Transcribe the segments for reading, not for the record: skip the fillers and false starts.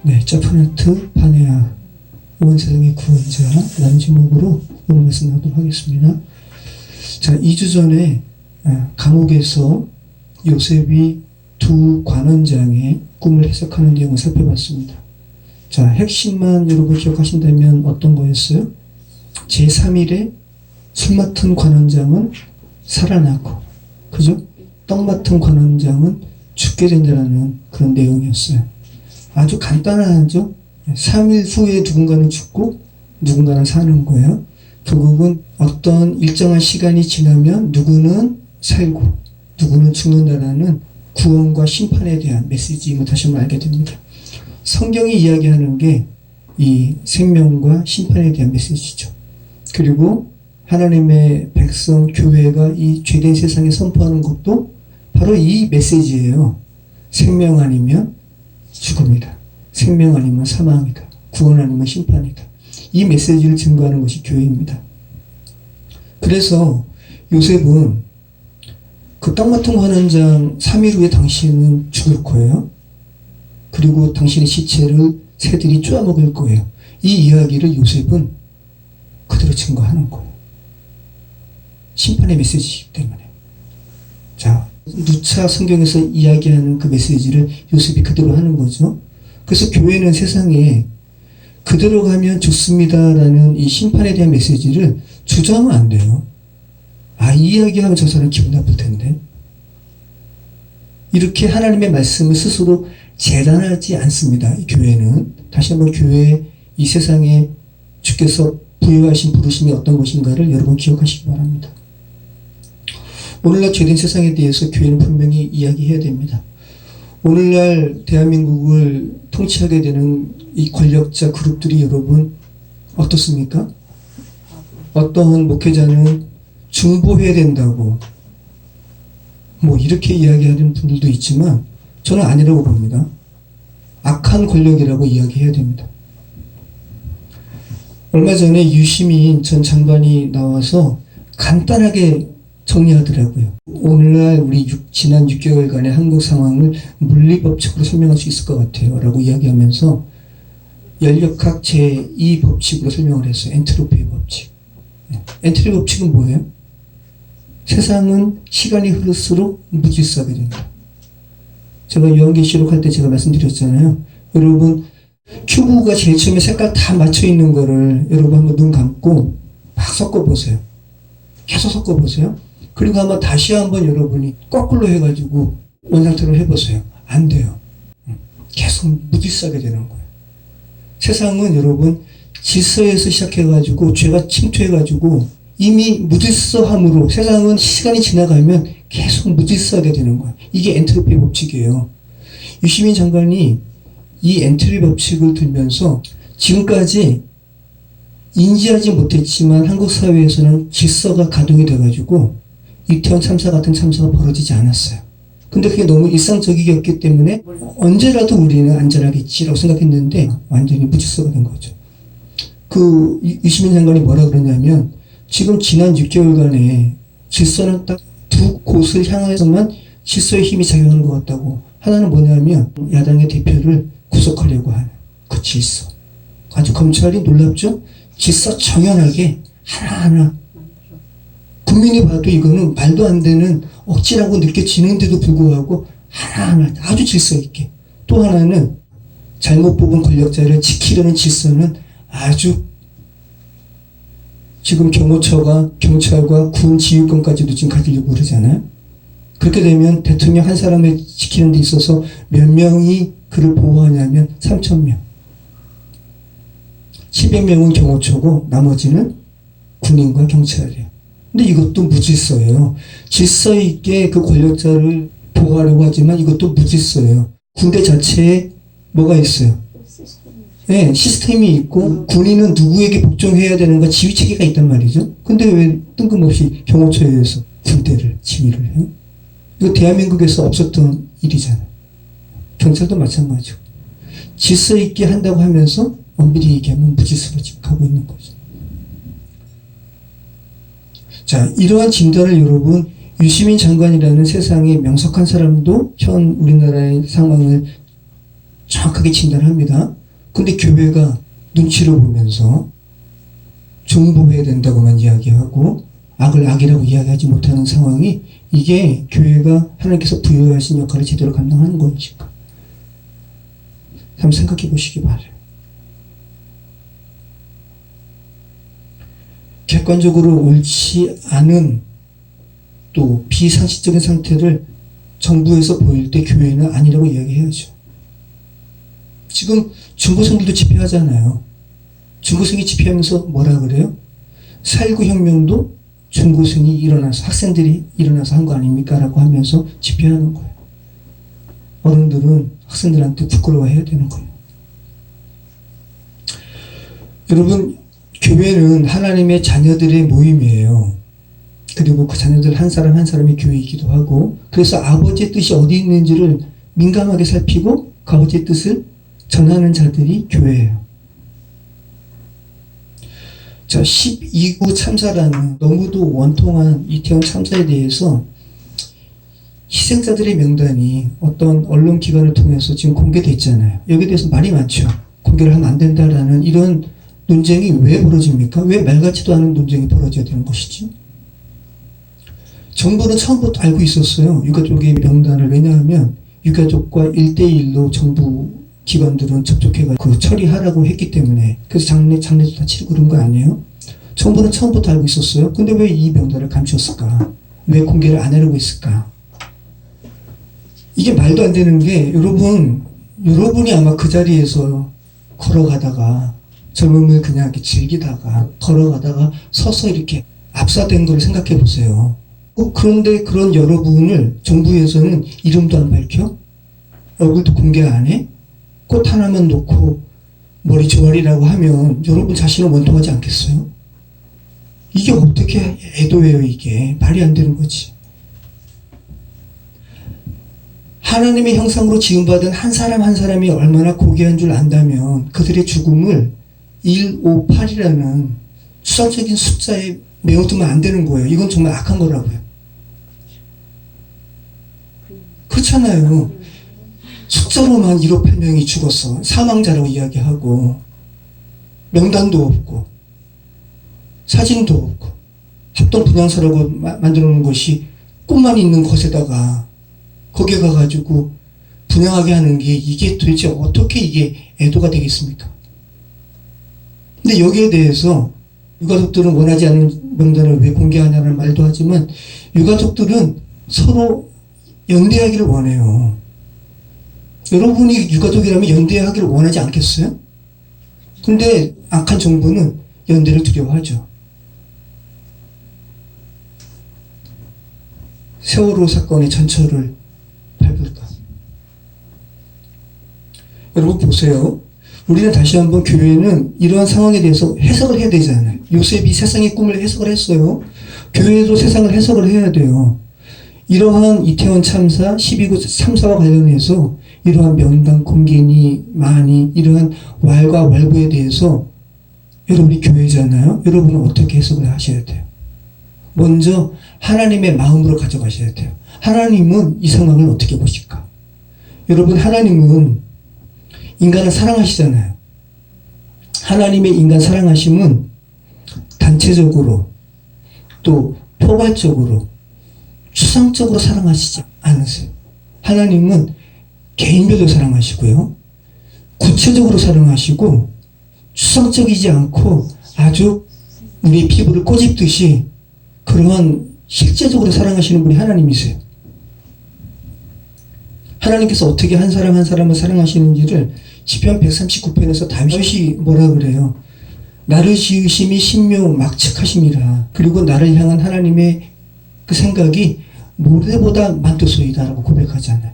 네, 짜파네트 파네아 온 세상의 구원자 라는 제목으로 오늘 말씀 나누도록 하겠습니다. 자, 2주 전에 감옥에서 요셉이 두 관원장의 꿈을 해석하는 내용을 살펴봤습니다. 자, 핵심만 여러분 기억하신다면 어떤 거였어요? 제3일에 술 맡은 관원장은 살아나고, 그죠? 떡 맡은 관원장은 죽게 된다는 그런 내용이었어요. 아주 간단하죠? 3일 후에 누군가는 죽고 누군가는 사는 거예요. 결국은 어떤 일정한 시간이 지나면 누구는 살고 누구는 죽는다라는 구원과 심판에 대한 메시지임을 다시 한번 알게 됩니다. 성경이 이야기하는 게 이 생명과 심판에 대한 메시지죠. 그리고 하나님의 백성 교회가 이 죄된 세상에 선포하는 것도 바로 이 메시지예요. 생명 아니면 죽음이다. 생명 아니면 사망이다. 구원 아니면 심판이다. 이 메시지를 증거하는 것이 교회입니다. 그래서 요셉은 그 땅 맡은 관원장 3일 후에 당신은 죽을 거예요. 그리고 당신의 시체를 새들이 쪼아먹을 거예요. 이 이야기를 요셉은 그대로 증거하는 거예요. 심판의 메시지이기 때문에. 자, 누차 성경에서 이야기하는 그 메시지를 요셉이 그대로 하는 거죠. 그래서 교회는 세상에 그대로 가면 죽습니다라는 이 심판에 대한 메시지를 주저하면 안 돼요. 아, 이 이야기하면 저 사람 기분 나쁠 텐데. 이렇게 하나님의 말씀을 스스로 재단하지 않습니다. 이 교회는. 다시 한번 교회의 이 세상에 주께서 부여하신 부르심이 어떤 것인가를 여러분 기억하시기 바랍니다. 오늘날 죄된 세상에 대해서 교회는 분명히 이야기해야 됩니다. 오늘날 대한민국을 통치하게 되는 이 권력자 그룹들이 여러분 어떻습니까? 어떤 목회자는 중보해야 된다고 뭐 이렇게 이야기하는 분들도 있지만 저는 아니라고 봅니다. 악한 권력이라고 이야기해야 됩니다. 얼마 전에 유시민 전 장관이 나와서 간단하게 정리하더라고요. 오늘날 우리 지난 6개월간의 한국 상황을 물리법칙으로 설명할 수 있을 것 같아요. 라고 이야기하면서 연력학 제2법칙으로 설명을 했어요. 엔트로피의 법칙. 엔트로피 법칙은 뭐예요? 세상은 시간이 흐를수록 무질서하게 된다. 제가 요한계시록 할 때 제가 말씀드렸잖아요. 여러분, 큐브가 제일 처음에 색깔 다 맞춰 있는 거를 여러분 한번 눈 감고 막 섞어보세요. 계속 섞어보세요. 그리고 한번 다시 한번 여러분이 거꾸로 해가지고 원상태로 해보세요. 안 돼요. 계속 무질서하게 되는 거예요. 세상은 여러분 질서에서 시작해가지고 죄가 침투해가지고 이미 무질서함으로 세상은 시간이 지나가면 계속 무질서하게 되는 거예요. 이게 엔트로피 법칙이에요. 유시민 장관이 이 엔트로피 법칙을 들면서 지금까지 인지하지 못했지만 한국 사회에서는 질서가 가동이 돼가지고 이태원 참사 같은 참사가 벌어지지 않았어요. 근데 그게 너무 일상적이었기 때문에 언제라도 우리는 안전하겠지라고 생각했는데 완전히 무질서가 된 거죠. 그 유시민 장관이 뭐라 그러냐면 지금 지난 6개월간의 질서는 딱 두 곳을 향해서만 질서의 힘이 작용하는 것 같다고. 하나는 뭐냐면 야당의 대표를 구속하려고 하는 그 질서. 아주 검찰이 놀랍죠? 질서 정연하게 하나하나 국민이 봐도 이거는 말도 안 되는 억지라고 느껴지는데도 불구하고 하나하나 아주 질서 있게. 또 하나는 잘못 뽑은 권력자를 지키려는 질서는 아주 지금 경호처가 경찰과 군 지휘권까지도 지금 가지려고 그러잖아요. 그렇게 되면 대통령 한 사람을 지키는 데 있어서 몇 명이 그를 보호하냐면 3,000명. 700명은 경호처고 나머지는 군인과 경찰이에요. 근데 이것도 무질서예요. 질서 있게 그 권력자를 보호하려고 하지만 이것도 무질서예요. 군대 자체에 뭐가 있어요? 네, 시스템이 있고 군인은 누구에게 복종해야 되는가 지휘체계가 있단 말이죠. 근데 왜 뜬금없이 경호처에서 군대를 지휘를 해요? 이거 대한민국에서 없었던 일이잖아요. 경찰도 마찬가지고. 질서 있게 한다고 하면서 엄밀히 얘기하면 무질서로 지금 가고 있는 거죠. 자, 이러한 진단을 여러분 유시민 장관이라는 세상의 명석한 사람도 현 우리나라의 상황을 정확하게 진단합니다. 근데 교회가 눈치를 보면서 중보해야 된다고만 이야기하고 악을 악이라고 이야기하지 못하는 상황이, 이게 교회가 하나님께서 부여하신 역할을 제대로 감당하는 것인가? 한번 생각해 보시기 바라요. 객관적으로 옳지 않은 또 비상식적인 상태를 정부에서 보일 때 교회는 아니라고 이야기해야죠. 지금 중고생들도 집회하잖아요. 중고생이 집회하면서 뭐라 그래요? 4.19 혁명도 중고생이 일어나서, 학생들이 일어나서 한 거 아닙니까? 라고 하면서 집회하는 거예요. 어른들은 학생들한테 부끄러워해야 되는 거예요. 여러분, 교회는 하나님의 자녀들의 모임이에요. 그리고 그 자녀들 한 사람 한 사람이 교회이기도 하고, 그래서 아버지의 뜻이 어디 있는지를 민감하게 살피고 그 아버지의 뜻을 전하는 자들이 교회예요. 자, 12구 참사라는 너무도 원통한 이태원 참사에 대해서 희생자들의 명단이 어떤 언론기관을 통해서 지금 공개됐잖아요. 여기에 대해서 말이 많죠. 공개를 하면 안 된다라는 이런 논쟁이 왜 벌어집니까? 왜 말 같지도 않은 논쟁이 벌어져야 되는 것이지? 정부는 처음부터 알고 있었어요. 유가족의 명단을. 왜냐하면 유가족과 1대1로 정부 기관들은 접촉해가지고 그 처리하라고 했기 때문에. 그래서 장례도 다 치르고 그런 거 아니에요? 정부는 처음부터 알고 있었어요. 근데 왜 이 명단을 감추었을까? 왜 공개를 안 하려고 했을까? 이게 말도 안 되는 게, 여러분이 아마 그 자리에서 걸어가다가, 젊음을 그냥 이렇게 즐기다가, 걸어가다가 서서 이렇게 압사된 걸 생각해 보세요. 그런데 그런 여러분을 정부에서는 이름도 안 밝혀? 얼굴도 공개 안 해? 꽃 하나만 놓고 머리 조아리라고 하면 여러분 자신은 원통하지 않겠어요? 이게 어떻게 애도해요? 이게 말이 안 되는 거지. 하나님의 형상으로 지음받은 한 사람 한 사람이 얼마나 고귀한 줄 안다면 그들의 죽음을 158이라는 추상적인 숫자에 메워두면 안 되는 거예요. 이건 정말 악한 거라고요. 그렇잖아요. 숫자로만 158명이 죽었어. 사망자라고 이야기하고 명단도 없고 사진도 없고 합동 분향소라고 만들어 놓은 것이 꽃만 있는 곳에다가 거기에 가가지고 분양하게 하는 게, 이게 도대체 어떻게 이게 애도가 되겠습니까? 근데 여기에 대해서 유가족들은 원하지 않는 명단을 왜 공개하냐는 말도 하지만, 유가족들은 서로 연대하기를 원해요. 여러분이 유가족이라면 연대하기를 원하지 않겠어요? 근데 악한 정부는 연대를 두려워하죠. 세월호 사건의 전철을 밟을까? 여러분 보세요. 우리는 다시 한번, 교회는 이러한 상황에 대해서 해석을 해야 되잖아요. 요셉이 세상의 꿈을 해석을 했어요. 교회도 세상을 해석을 해야 돼요. 이러한 이태원 참사, 12구 참사와 관련해서 이러한 명단 공개니 많이, 이러한 왈과 왈부에 대해서 여러분이 교회잖아요. 여러분은 어떻게 해석을 하셔야 돼요? 먼저 하나님의 마음으로 가져가셔야 돼요. 하나님은 이 상황을 어떻게 보실까? 여러분, 하나님은 인간을 사랑하시잖아요. 하나님의 인간 사랑하심은 단체적으로 또 포괄적으로 추상적으로 사랑하시지 않으세요. 하나님은 개인별로 사랑하시고요, 구체적으로 사랑하시고, 추상적이지 않고 아주 우리 피부를 꼬집듯이 그러한 실제적으로 사랑하시는 분이 하나님이세요. 하나님께서 어떻게 한 사람 한 사람을 사랑하시는지를 시편 139편에서 다윗이 뭐라 그래요? 나를 지으심이 신묘 막측하심이라. 그리고 나를 향한 하나님의 그 생각이 모래보다 많도소이다라고 고백하잖아요.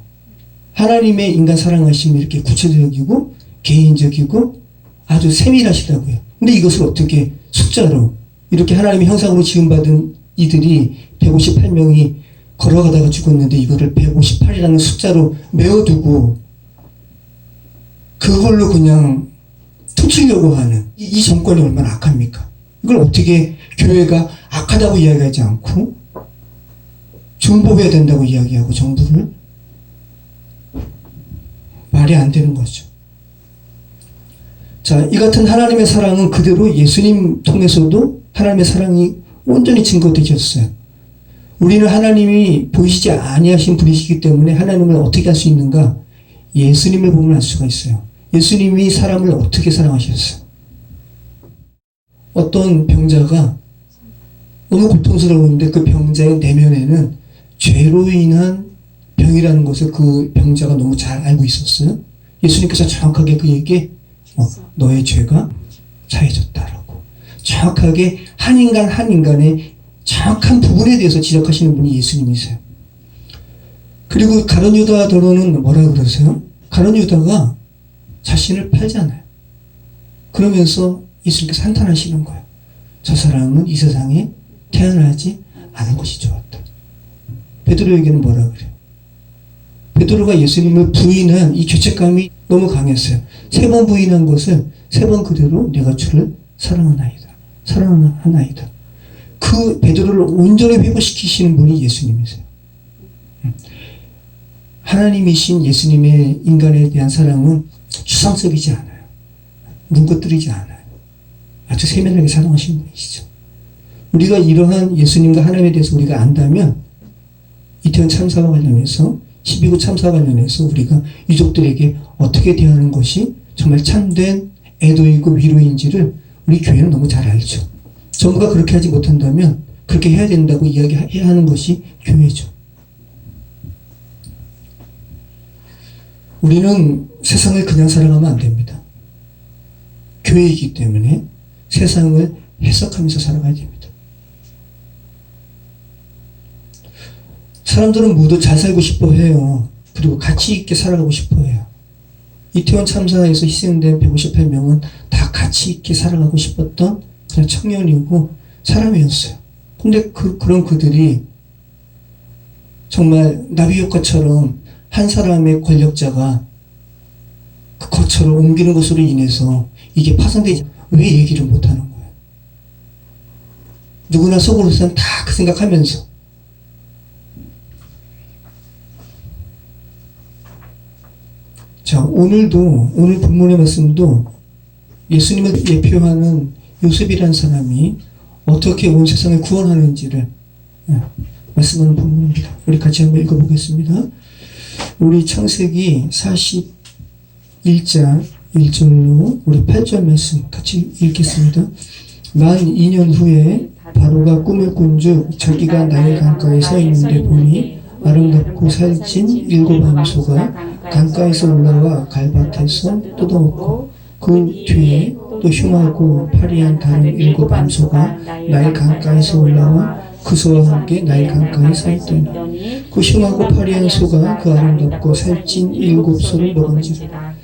하나님의 인간 사랑하심이 이렇게 구체적이고 개인적이고 아주 세밀하시다고요. 근데 이것을 어떻게 숫자로, 이렇게 하나님의 형상으로 지음받은 이들이 158명이 걸어가다가 죽었는데 이거를 158이라는 숫자로 메워두고 그걸로 그냥 퉁치려고 하는 이 정권이 얼마나 악합니까? 이걸 어떻게 교회가 악하다고 이야기하지 않고 중보해야 된다고 이야기하고, 정부를? 말이 안 되는 거죠. 자, 이 같은 하나님의 사랑은 그대로 예수님 통해서도 하나님의 사랑이 온전히 증거되셨어요. 우리는 하나님이 보이시지 아니하신 분이시기 때문에 하나님을 어떻게 할 수 있는가? 예수님을 보면 알 수가 있어요. 예수님이 사람을 어떻게 사랑하셨어요? 어떤 병자가 너무 고통스러운데 그 병자의 내면에는 죄로 인한 병이라는 것을 그 병자가 너무 잘 알고 있었어요. 예수님께서 정확하게 그에게 너의 죄가 사해졌다라고 정확하게 한 인간 한 인간의 정확한 부분에 대해서 지적하시는 분이 예수님이세요. 그리고 가룟 유다더러는 뭐라 그러세요? 가룟 유다가 자신을 팔잖아요. 그러면서 예수님께서 한탄하시는 거예요. 저 사람은 이 세상에 태어나지 않은 것이 좋았다. 베드로에게는 뭐라 그래요? 베드로가 예수님을 부인한 이 죄책감이 너무 강했어요. 3번 부인한 것을 3번 그대로 내가 주를 사랑하나이다. 사랑하나이다. 그 베드로를 온전히 회복시키시는 분이 예수님이세요. 하나님이신 예수님의 인간에 대한 사랑은 추상적이지 않아요. 눈꺼뜨리지 않아요. 아주 세밀하게 사랑하시는 분이시죠. 우리가 이러한 예수님과 하나님에 대해서 우리가 안다면 이태원 참사와 관련해서 12구 참사와 관련해서 우리가 유족들에게 어떻게 대하는 것이 정말 참된 애도이고 위로인지를 우리 교회는 너무 잘 알죠. 정부가 그렇게 하지 못한다면 그렇게 해야 된다고 이야기해야 하는 것이 교회죠. 우리는 세상을 그냥 살아가면 안 됩니다. 교회이기 때문에 세상을 해석하면서 살아가야 됩니다. 사람들은 모두 잘 살고 싶어 해요. 그리고 가치 있게 살아가고 싶어 해요. 이태원 참사에서 희생된 158명은 다 가치 있게 살아가고 싶었던 그냥 청년이고 사람이었어요. 근데 그런 그들이 정말 나비 효과처럼 한 사람의 권력자가 그 거처를 옮기는 것으로 인해서 이게 파손되지, 왜 얘기를 못하는 거예요? 누구나 속으로서는 다 그 생각하면서 자, 오늘 본문의 말씀도 예수님을 예표하는 요셉이라는 사람이 어떻게 온 세상을 구원하는지를 말씀하는 본문입니다. 우리 같이 한번 읽어보겠습니다. 우리 창세기 41장 1절로 우리 8절 말씀 같이 읽겠습니다. 만 2년 후에 바로가 꿈을 꾼즉 자기가 나일 강가에 서 있는데 보니 아름답고 살찐 7 암소가 강가에서 올라와 갈밭에서 뜯어먹고 그 뒤에 또 흉하고 파리한 다른 7 암소가 나일 강가에서 올라와 그 소와 함께 나일 강가에 서 있더니 그 흉하고 파리한 소가 그 아름답고 살찐 7 소를 먹은지라.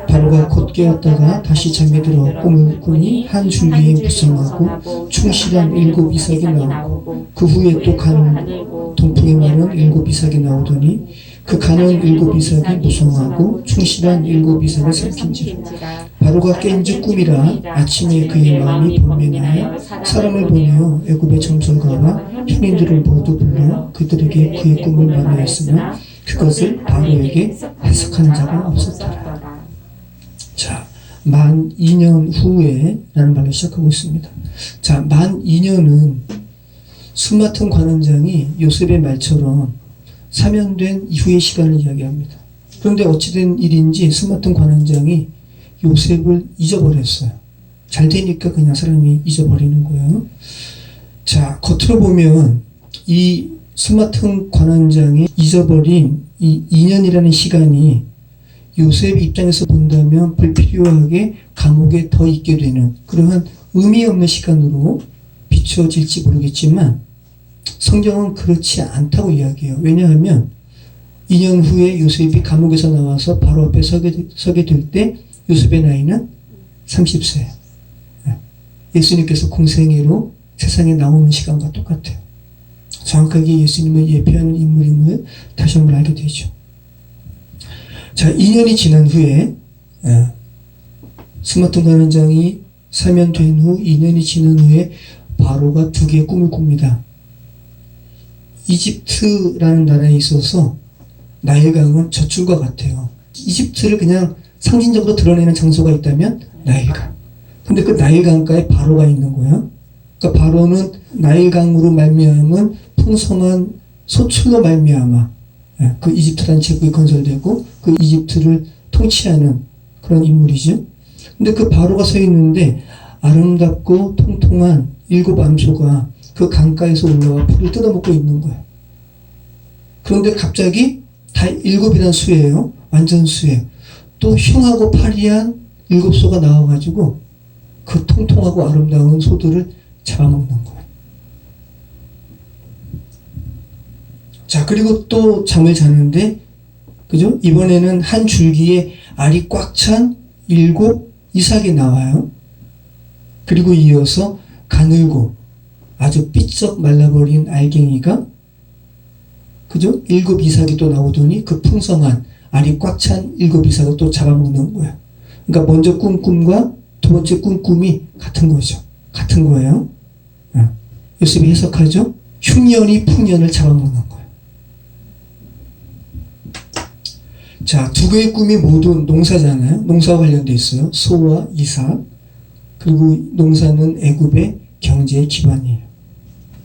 바로가 곧 깨었다가 다시 잠에 들어 꿈을 꾸니 한 줄기에 무성하고 충실한 7 이삭이 나오고 그 후에 또 간 동풍에 마른 7 이삭이 나오더니 그 가는 7 이삭이 무성하고 충실한 7 이삭을 삼킨지라. 바로가 깬즉 꿈이라 아침에 그의 마음이 번민하여 사람을 보내어 애굽의 점술가와 현인들을 모두 불러 그들에게 그의 꿈을 말하였으나 그것을 바로에게 해석하는 자가 없었더라. 자, 만 2년 후에 라는 말로 시작하고 있습니다. 자, 만 2년은 수마튼 관원장이 요셉의 말처럼 사면된 이후의 시간을 이야기합니다. 그런데 어찌된 일인지 수마튼 관원장이 요셉을 잊어버렸어요. 잘 되니까 그냥 사람이 잊어버리는 거예요. 자, 겉으로 보면 이 수마튼 관원장이 잊어버린 이 2년이라는 시간이 요셉 입장에서 본다면 불필요하게 감옥에 더 있게 되는 그러한 의미 없는 시간으로 비춰질지 모르겠지만 성경은 그렇지 않다고 이야기해요. 왜냐하면 2년 후에 요셉이 감옥에서 나와서 바로 앞에 서게 될 때 요셉의 나이는 30세예요. 예수님께서 공생애로 세상에 나오는 시간과 똑같아요. 정확하게 예수님을 예표하는 인물임을 다시 한번 알게 되죠. 자, 2년이 지난 후에 수마튼 관원장이 사면된 후 2년이 지난 후에 바로가 2개의 꿈을 꿉니다. 이집트라는 나라에 있어서 나일강은 젖줄과 같아요. 이집트를 그냥 상징적으로 드러내는 장소가 있다면 나일강. 근데 그 나일강가에 바로가 있는 거야. 그러니까 바로는 나일강으로 말미암은 풍성한 소출로 말미암아 그 이집트라는 제국이 건설되고 그 이집트를 통치하는 그런 인물이죠. 근데 그 바로가 서 있는데 아름답고 통통한 7 암소가 그 강가에서 올라와 풀을 뜯어먹고 있는 거예요. 그런데 갑자기 다 7이라는 수예요. 완전 수예요. 또 흉하고 파리한 7소가 나와가지고 그 통통하고 아름다운 소들을 잡아먹는 거예요. 자, 그리고 또 잠을 자는데, 그죠? 이번에는 한 줄기에 알이 꽉 찬 7 이삭이 나와요. 그리고 이어서 가늘고 아주 삐쩍 말라버린 알갱이가, 그죠? 7 이삭이 또 나오더니 그 풍성한 알이 꽉 찬 7 이삭을 또 잡아먹는 거예요. 그러니까 먼저 꾼 꿈과 두 번째 꾼 꿈이 같은 거죠. 같은 거예요. 요셉이 해석하죠. 흉년이 풍년을 잡아먹는 거예요. 자, 두 개의 꿈이 모두 농사잖아요. 농사와 관련돼 있어요. 소와 이삭. 그리고 농사는 애굽의 경제의 기반이에요.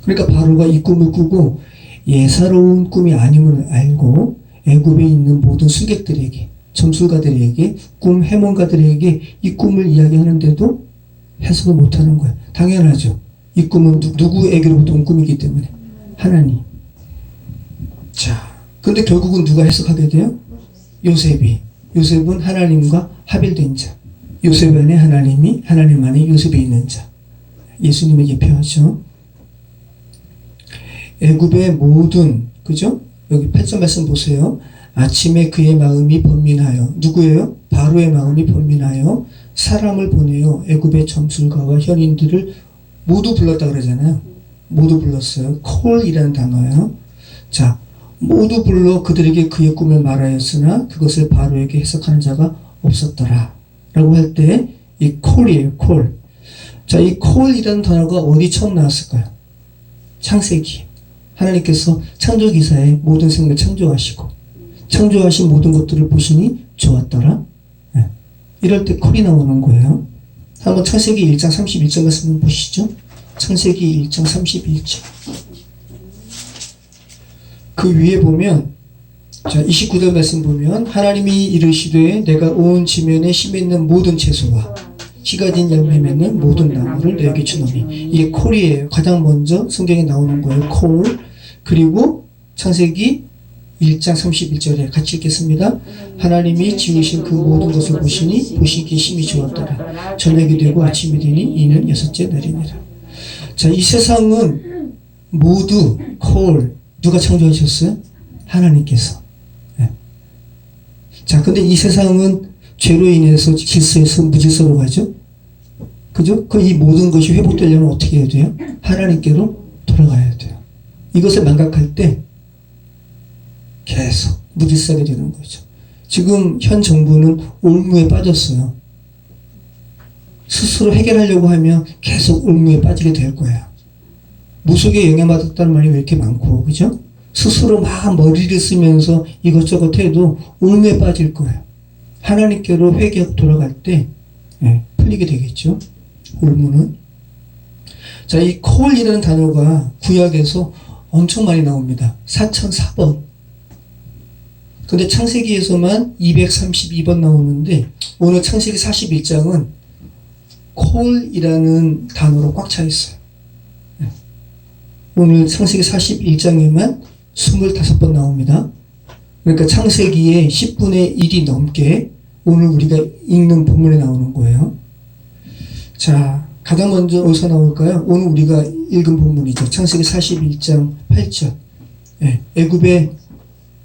그러니까 바로가 이 꿈을 꾸고 예사로운 꿈이 아님을 알고 애굽에 있는 모든 수객들에게, 점술가들에게, 꿈 해몽가들에게 이 꿈을 이야기하는데도 해석을 못하는 거예요. 당연하죠. 이 꿈은 누구에게로부터 온 꿈이기 때문에 하나님. 자, 근데 결국은 누가 해석하게 돼요? 요셉이. 요셉은 하나님과 합일된 자. 요셉 안에 하나님이, 하나님 안에 요셉이 있는 자. 예수님의 예표하죠. 애굽의 모든, 그죠? 여기 8절 말씀 보세요. 아침에 그의 마음이 번민하여, 누구예요? 바로의 마음이 번민하여 사람을 보내요. 애굽의 점술가와 현인들을 모두 불렀다 그러잖아요. 모두 불렀어요. 콜이라는 단어예요. 자, 모두 불러 그들에게 그의 꿈을 말하였으나 그것을 바로에게 해석하는 자가 없었더라 라고 할 때 이 콜이에요. 콜. 자, 이 콜이라는 단어가 어디 처음 나왔을까요? 창세기. 하나님께서 창조기사에 모든 생물 창조하시고 창조하신 모든 것들을 보시니 좋았더라. 네. 이럴 때 콜이 나오는 거예요. 한번 창세기 1장 31절 말씀 보시죠. 창세기 1장 31절. 그 위에 보면, 자, 29절 말씀 보면, 하나님이 이르시되 내가 온 지면에 심에 있는 모든 채소와 씨가 진 열매 맺는 모든 나무를 너에게 주노니. 이게 콜이에요. 가장 먼저 성경에 나오는 거예요. 콜. 그리고 창세기 1장 31절에 같이 읽겠습니다. 하나님이 지으신 그 모든 것을 보시니 보시기에 심히 좋았더라. 저녁이 되고 아침이 되니 이는 6째 날이니라. 자, 이 세상은 모두 콜. 누가 창조하셨어요? 하나님께서. 네. 자, 근데 이 세상은 죄로 인해서 질서에서 무질서로 가죠? 그죠? 이 모든 것이 회복되려면 어떻게 해야 돼요? 하나님께로 돌아가야 돼요. 이것을 망각할 때 계속 무질서하게 되는 거죠. 지금 현 정부는 올무에 빠졌어요. 스스로 해결하려고 하면 계속 올무에 빠지게 될 거예요. 무속에 영향받았다는 말이 왜 이렇게 많고, 그죠? 스스로 막 머리를 쓰면서 이것저것 해도 올무에 빠질 거예요. 하나님께로 회개하고 돌아갈 때 풀리게 되겠죠. 올무는. 자, 이 콜이라는 단어가 구약에서 엄청 많이 나옵니다. 4004번. 근데 창세기에서만 232번 나오는데 오늘 창세기 41장은 콜이라는 단어로 꽉 차 있어요. 오늘 창세기 41장에만 25번 나옵니다. 그러니까 창세기의 10분의 1이 넘게 오늘 우리가 읽는 본문에 나오는 거예요. 자, 가장 먼저 어디서 나올까요? 오늘 우리가 읽은 본문이죠. 창세기 41장 8절. 애굽의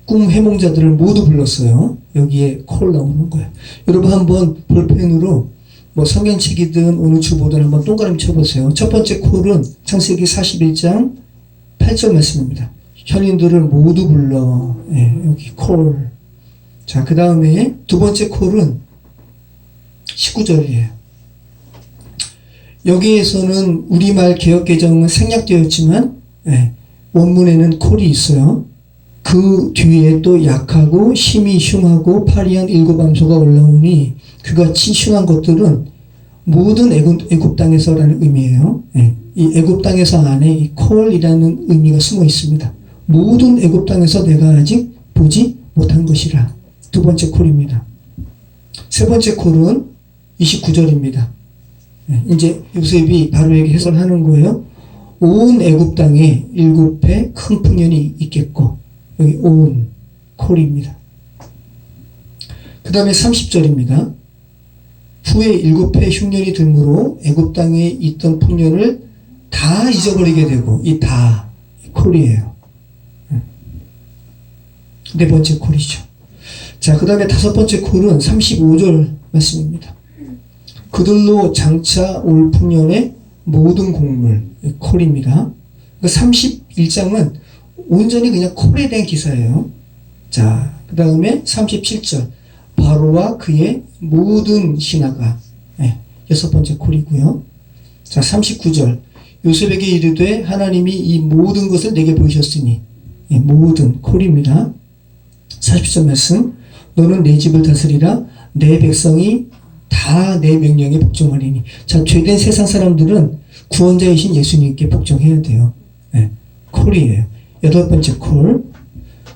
꿈 해몽자들을 모두 불렀어요. 여기에 콜 나오는 거예요. 여러분 한번 볼펜으로 뭐 성경책이든 어느 주보든 한번 동그라미 쳐보세요. 첫 번째 콜은 창세기 41장 8절 말씀입니다. 현인들을 모두 불러. 여기 콜. 자, 그 다음에 두 번째 콜은 19절이에요. 여기에서는 우리말 개역개정은 생략되었지만 원문에는 콜이 있어요. 그 뒤에 또 약하고 심히 흉하고 파리한 7 암소가 올라오니 그같이 흉한 것들은 모든 애굽 땅에서라는 의미예요. 예. 이 애굽 땅에서 안에 이 콜이라는 의미가 숨어 있습니다. 모든 애굽 땅에서 내가 아직 보지 못한 것이라. 두 번째 콜입니다. 세 번째 콜은 29절입니다. 예. 이제 요셉이 바로에게 해설하는 거예요. 온 애굽 땅에 7배 큰 풍년이 있겠고, 여기 온 콜입니다. 그 다음에 30절입니다. 후에 7배 흉년이 들므로 애굽 땅에 있던 풍년을 다 잊어버리게 되고, 이 다 콜이에요. 네 번째 콜이죠. 자, 그 다음에 다섯 번째 콜은 35절 말씀입니다. 그들로 장차 올 풍년의 모든 곡물, 콜입니다. 31장은 온전히 그냥 콜에 대한 기사예요. 자, 그 다음에 37절. 바로와 그의 모든 신하가, 여섯 번째 콜이고요. 자, 39절. 요셉에게 이르되 하나님이 이 모든 것을 내게 보이셨으니, 모든 콜입니다. 40절 말씀. 너는 내 집을 다스리라. 내 백성이 다 내 명령에 복종하리니. 자, 죄된 세상 사람들은 구원자이신 예수님께 복종해야 돼요. 콜이에요. 여덟 번째 콜.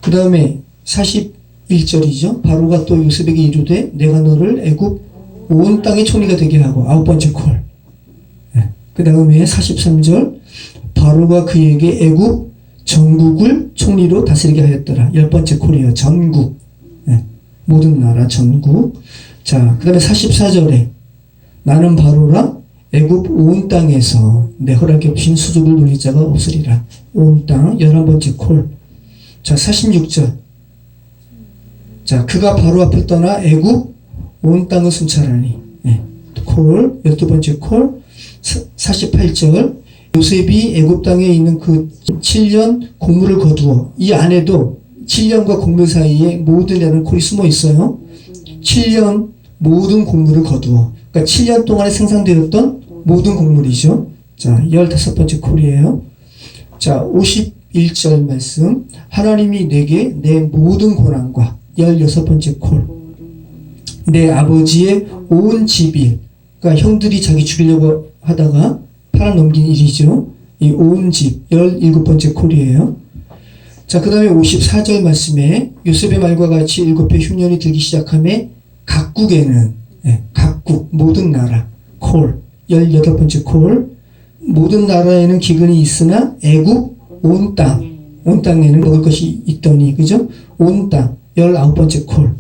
그 다음에 41절이죠. 바로가 또 요셉에게 이르되 내가 너를 애굽 온 땅의 총리가 되게 하고. 아홉 번째 콜. 그 다음에 43절. 바로가 그에게 애굽 전국을 총리로 다스리게 하였더라. 열 번째 콜이에요. 전국. 모든 나라 전국. 자, 그 다음에 44절에 나는 바로라 애굽 온 땅에서 내 허락이 없인 수족을 누릴 자가 없으리라. 온 땅. 11번째 콜. 자, 46절. 자, 그가 바로 앞을 떠나 애굽 온 땅을 순찰하니. 콜. 12번째 콜. 48절. 요셉이 애굽 땅에 있는 그 7년 곡물을 거두어. 이 안에도 7년과 곡물 사이에 모든이라는 콜이 숨어 있어요. 7년 모든 곡물을 거두어. 그러니까 7년 동안에 생산되었던 모든 곡물이죠. 자, 15번째 콜이에요. 자, 51절 말씀. 하나님이 내게 내 모든 고난과 16번째 콜. 내 아버지의 온 집일. 그러니까 형들이 자기 죽이려고 하다가 팔아넘긴 일이죠. 이 온 집. 17번째 콜이에요. 자, 그 다음에 54절 말씀에 요셉의 말과 같이 7배 흉년이 들기 시작하며 각국에는, 각국, 모든 나라, 콜, 18번째 콜. 모든 나라에는 기근이 있으나 애굽 온 땅에는 먹을 것이 있더니, 그죠? 온 땅, 19번째 콜.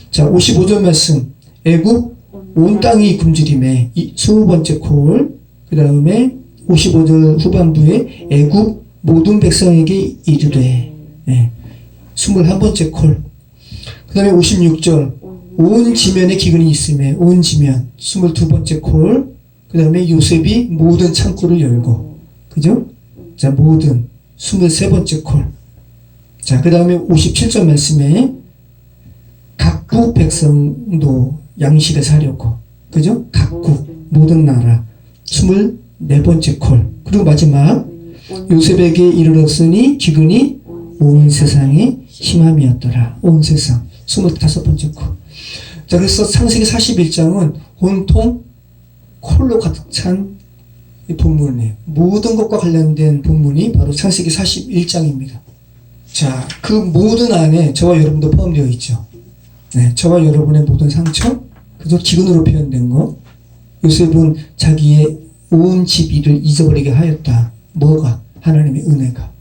자, 55절 말씀. 애굽 온 땅이 굶주림에 20번째 콜. 그 다음에 55절 후반부에 애굽 모든 백성에게 이르되, 21번째 콜. 그 다음에 56절. 온 지면에 기근이 있음에, 온 지면. 22번째 콜. 그 다음에 요셉이 모든 창고를 열고. 그죠? 자, 모든. 23번째 콜. 자, 그 다음에 57절 말씀에 각국 백성도 양식을 사려고. 그죠? 각국, 모든 나라. 24번째 콜. 그리고 마지막. 요셉에게 이르렀으니 기근이 온 세상에 심함이었더라. 온 세상. 25번째 콜. 자, 그래서 창세기 41장은 온통 콜로 가득 찬 본문이에요. 모든 것과 관련된 본문이 바로 창세기 41장입니다. 자, 그 모든 안에 저와 여러분도 포함되어 있죠. 저와 여러분의 모든 상처, 그저 기근으로 표현된 거. 요셉은 자기의 온 집 일을 잊어버리게 하였다. 뭐가? 하나님의 은혜가.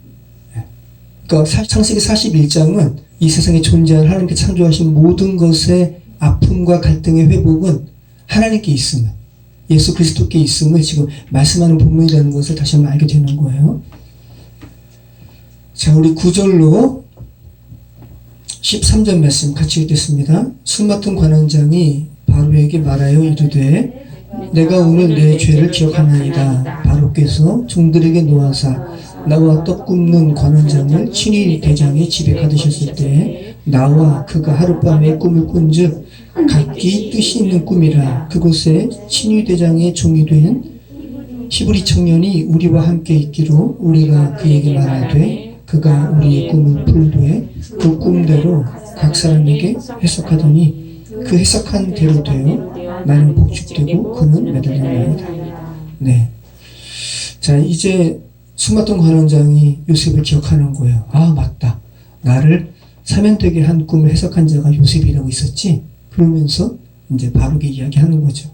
그러니까 창세기 41장은 이 세상에 존재하는 하나님께 창조하신 모든 것의 아픔과 갈등의 회복은 하나님께 있음을, 예수 그리스도께 있음을 지금 말씀하는 본문이라는 것을 다시 한번 알게 되는 거예요. 자, 우리 9절로 13절 말씀 같이 읽겠습니다. 술 맡은 관원장이 바로에게 말하여 이르되 내가 오늘 내 죄를 기억하나이다. 바로께서 종들에게 놓아사 나와 떡 굽는 관원장을 친히 대장의 집에 가두셨을 때 나와 그가 하룻밤에 꿈을 꾼즉 각기 뜻이 있는 꿈이라. 그곳에 친위 대장의 종이 된 히브리 청년이 우리와 함께 있기로 우리가 그에게 말하되 그가 우리의 꿈을 풀되 그 꿈대로 각 사람에게 해석하더니 그 해석한 대로 되어 나는 복축되고 그는 매달리나이다. 네. 자, 이제 수마통 관원장이 요셉을 기억하는 거예요. 아, 맞다. 나를 사면되게 한 꿈을 해석한 자가 요셉이라고 있었지? 그러면서 이제 바르게 이야기하는 거죠.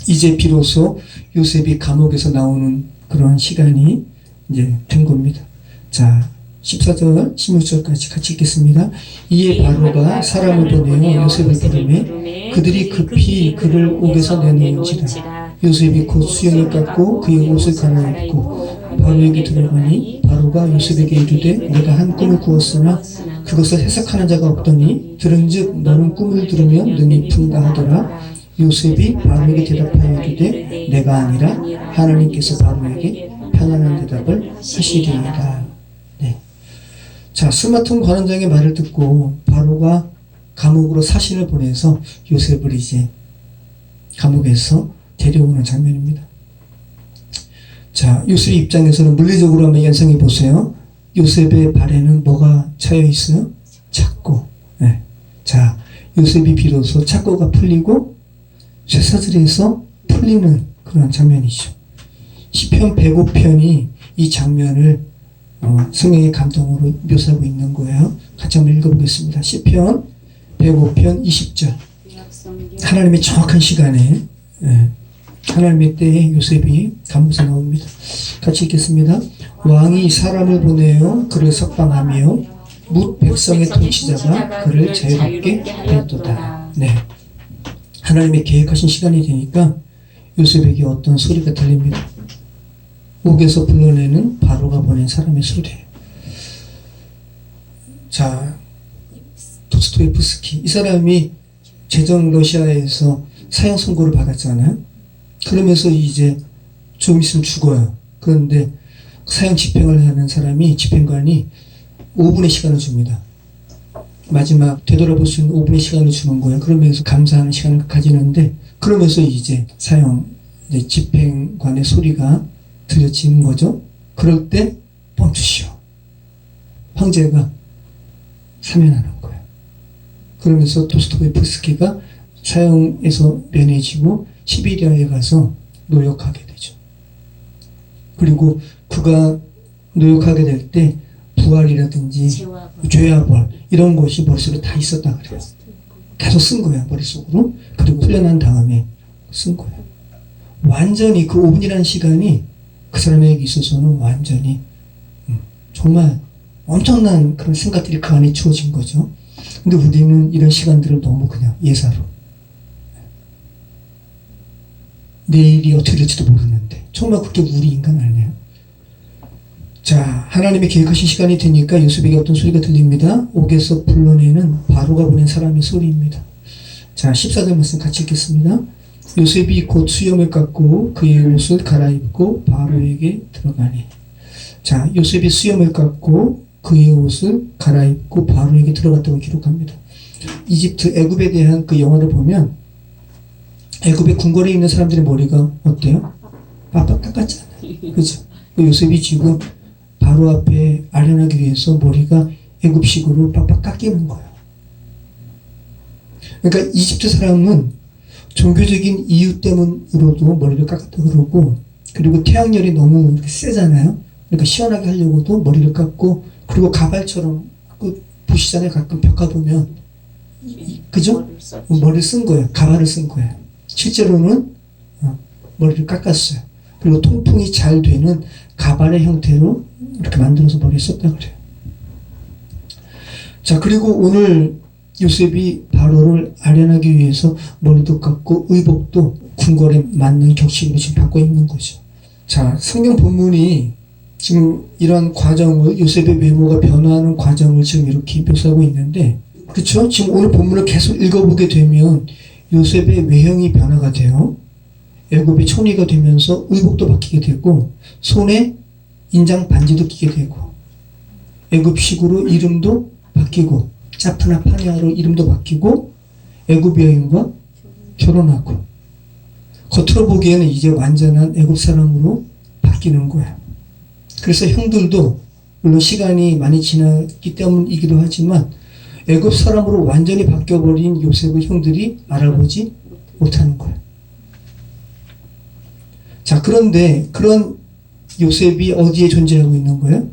이제 비로소 요셉이 감옥에서 나오는 그런 시간이 이제 된 겁니다. 자, 14절, 16절까지 같이 읽겠습니다. 이에 바로가 사람을 보내어 요셉을 부르매 그들이 급히 그를 옥에서 내놓은지라. 요셉이 곧 수염을 깎고 그의 옷을 갈아입고 바로에게 들어가니 바로가 요셉에게 이르되 내가 한 꿈을 꾸었으나 그것을 해석하는 자가 없더니 들은즉 너는 꿈을 들으면 눈이 푼다 하더라. 요셉이 바로에게 대답하여 이르되 내가 아니라 하나님께서 바로에게 편안한 대답을 하시리이다. 네. 자, 스마튼 관원장의 말을 듣고 바로가 감옥으로 사신을 보내서 요셉을 이제 감옥에서 데려오는 장면입니다. 자, 요셉 입장에서는 물리적으로 한번 연상해 보세요. 요셉의 발에는 뭐가 차여 있어요? 착고. 네. 자, 요셉이 비로소 착고가 풀리고 쇠사슬에서 풀리는 그런 장면이죠. 시편 105편이 이 장면을 성령의 감동으로 묘사하고 있는 거예요. 같이 한번 읽어보겠습니다. 시편 105편 20절. 하나님의 정확한 시간에 하나님의 때에 요셉이 감옥에서 나옵니다. 같이 읽겠습니다. 왕이 사람을 보내어 그를 석방하며 뭇 백성의 통치자가 그를 자유롭게 하였도다. 네. 하나님의 계획하신 시간이 되니까 요셉에게 어떤 소리가 들립니다. 옥에서 불러내는 바로가 보낸 사람의 소리예요. 자, 도스토옙스키 이 사람이 제정 러시아에서 사형 선고를 받았잖아요. 그러면서 이제 좀 있으면 죽어요. 그런데 사형 집행을 하는 사람이 집행관이 5분의 시간을 줍니다. 마지막 되돌아볼 수 있는 5분의 시간을 주는 거예요. 그러면서 감사하는 시간을 가지는데 그러면서 이제 사형 이제 집행관의 소리가 들려지는 거죠. 그럴 때 멈추시오. 황제가 사면하는 거예요. 그러면서 도스토옙스키가 사형에서 면해지고 시베리아에 가서 노역하게 되죠. 그리고 그가 노역하게 될 때 부활이라든지 죄와벌 이런 것이 머릿속에 다 있었다 그래요. 계속 쓴 거야 머릿속으로. 그리고 훈련한 다음에 쓴 거예요. 완전히 그 5분이라는 시간이 그 사람에게 있어서는 완전히 정말 엄청난 그런 생각들이 그 안에 주어진 거죠. 근데 우리는 이런 시간들을 너무 그냥 예사로 내일이 어떻게 될지도 모르는데 정말 그렇게 우리 인간 아니에요? 자, 하나님이 계획하신 시간이 되니까 요셉에게 어떤 소리가 들립니다. 옥에서 불러내는 바로가 보낸 사람의 소리입니다. 자, 14절 말씀 같이 읽겠습니다. 요셉이 곧 수염을 깎고 그의 옷을 갈아입고 바로에게 들어가니. 자, 요셉이 수염을 깎고 그의 옷을 갈아입고 바로에게 들어갔다고 기록합니다. 이집트 애굽에 대한 그 영화를 보면 애굽의 궁궐에 있는 사람들의 머리가 어때요? 빡빡 깎았잖아요. 그죠? 요셉이 지금 바로 앞에 아련하기 위해서 머리가 애굽식으로 빡빡 깎이는 거예요. 그러니까 이집트 사람은 종교적인 이유 때문으로도 머리를 깎았다 그러고, 그리고 태양열이 너무 세잖아요. 그러니까 시원하게 하려고도 머리를 깎고, 그리고 가발처럼 보시잖아요. 가끔 벽화 보면. 그죠? 머리를 쓴 거예요. 가발을 쓴 거예요. 실제로는 머리를 깎았어요. 그리고 통풍이 잘 되는 가발의 형태로 이렇게 만들어서 머리에 썼다 그래요. 자, 그리고 오늘 요셉이 바로를 아련하기 위해서 머리도 깎고 의복도 궁궐에 맞는 격식으로 지금 바꿔 입는 거죠. 자, 성경 본문이 지금 이런 과정을, 요셉의 외모가 변화하는 과정을 지금 이렇게 묘사하고 있는데, 그렇죠? 지금 오늘 본문을 계속 읽어보게 되면 요셉의 외형이 변화가 돼요. 애굽의 총리가 되면서 의복도 바뀌게 되고 손에 인장 반지도 끼게 되고 애굽식으로 이름도 바뀌고 자프나 파니아로 이름도 바뀌고 애굽 여인과 결혼하고 겉으로 보기에는 이제 완전한 애굽 사람으로 바뀌는 거야. 그래서 형들도 물론 시간이 많이 지났기 때문이기도 하지만 애굽 사람으로 완전히 바뀌어버린 요셉의 형들이 알아보지 못하는 거예요. 자, 그런데 그런 요셉이 어디에 존재하고 있는 거예요?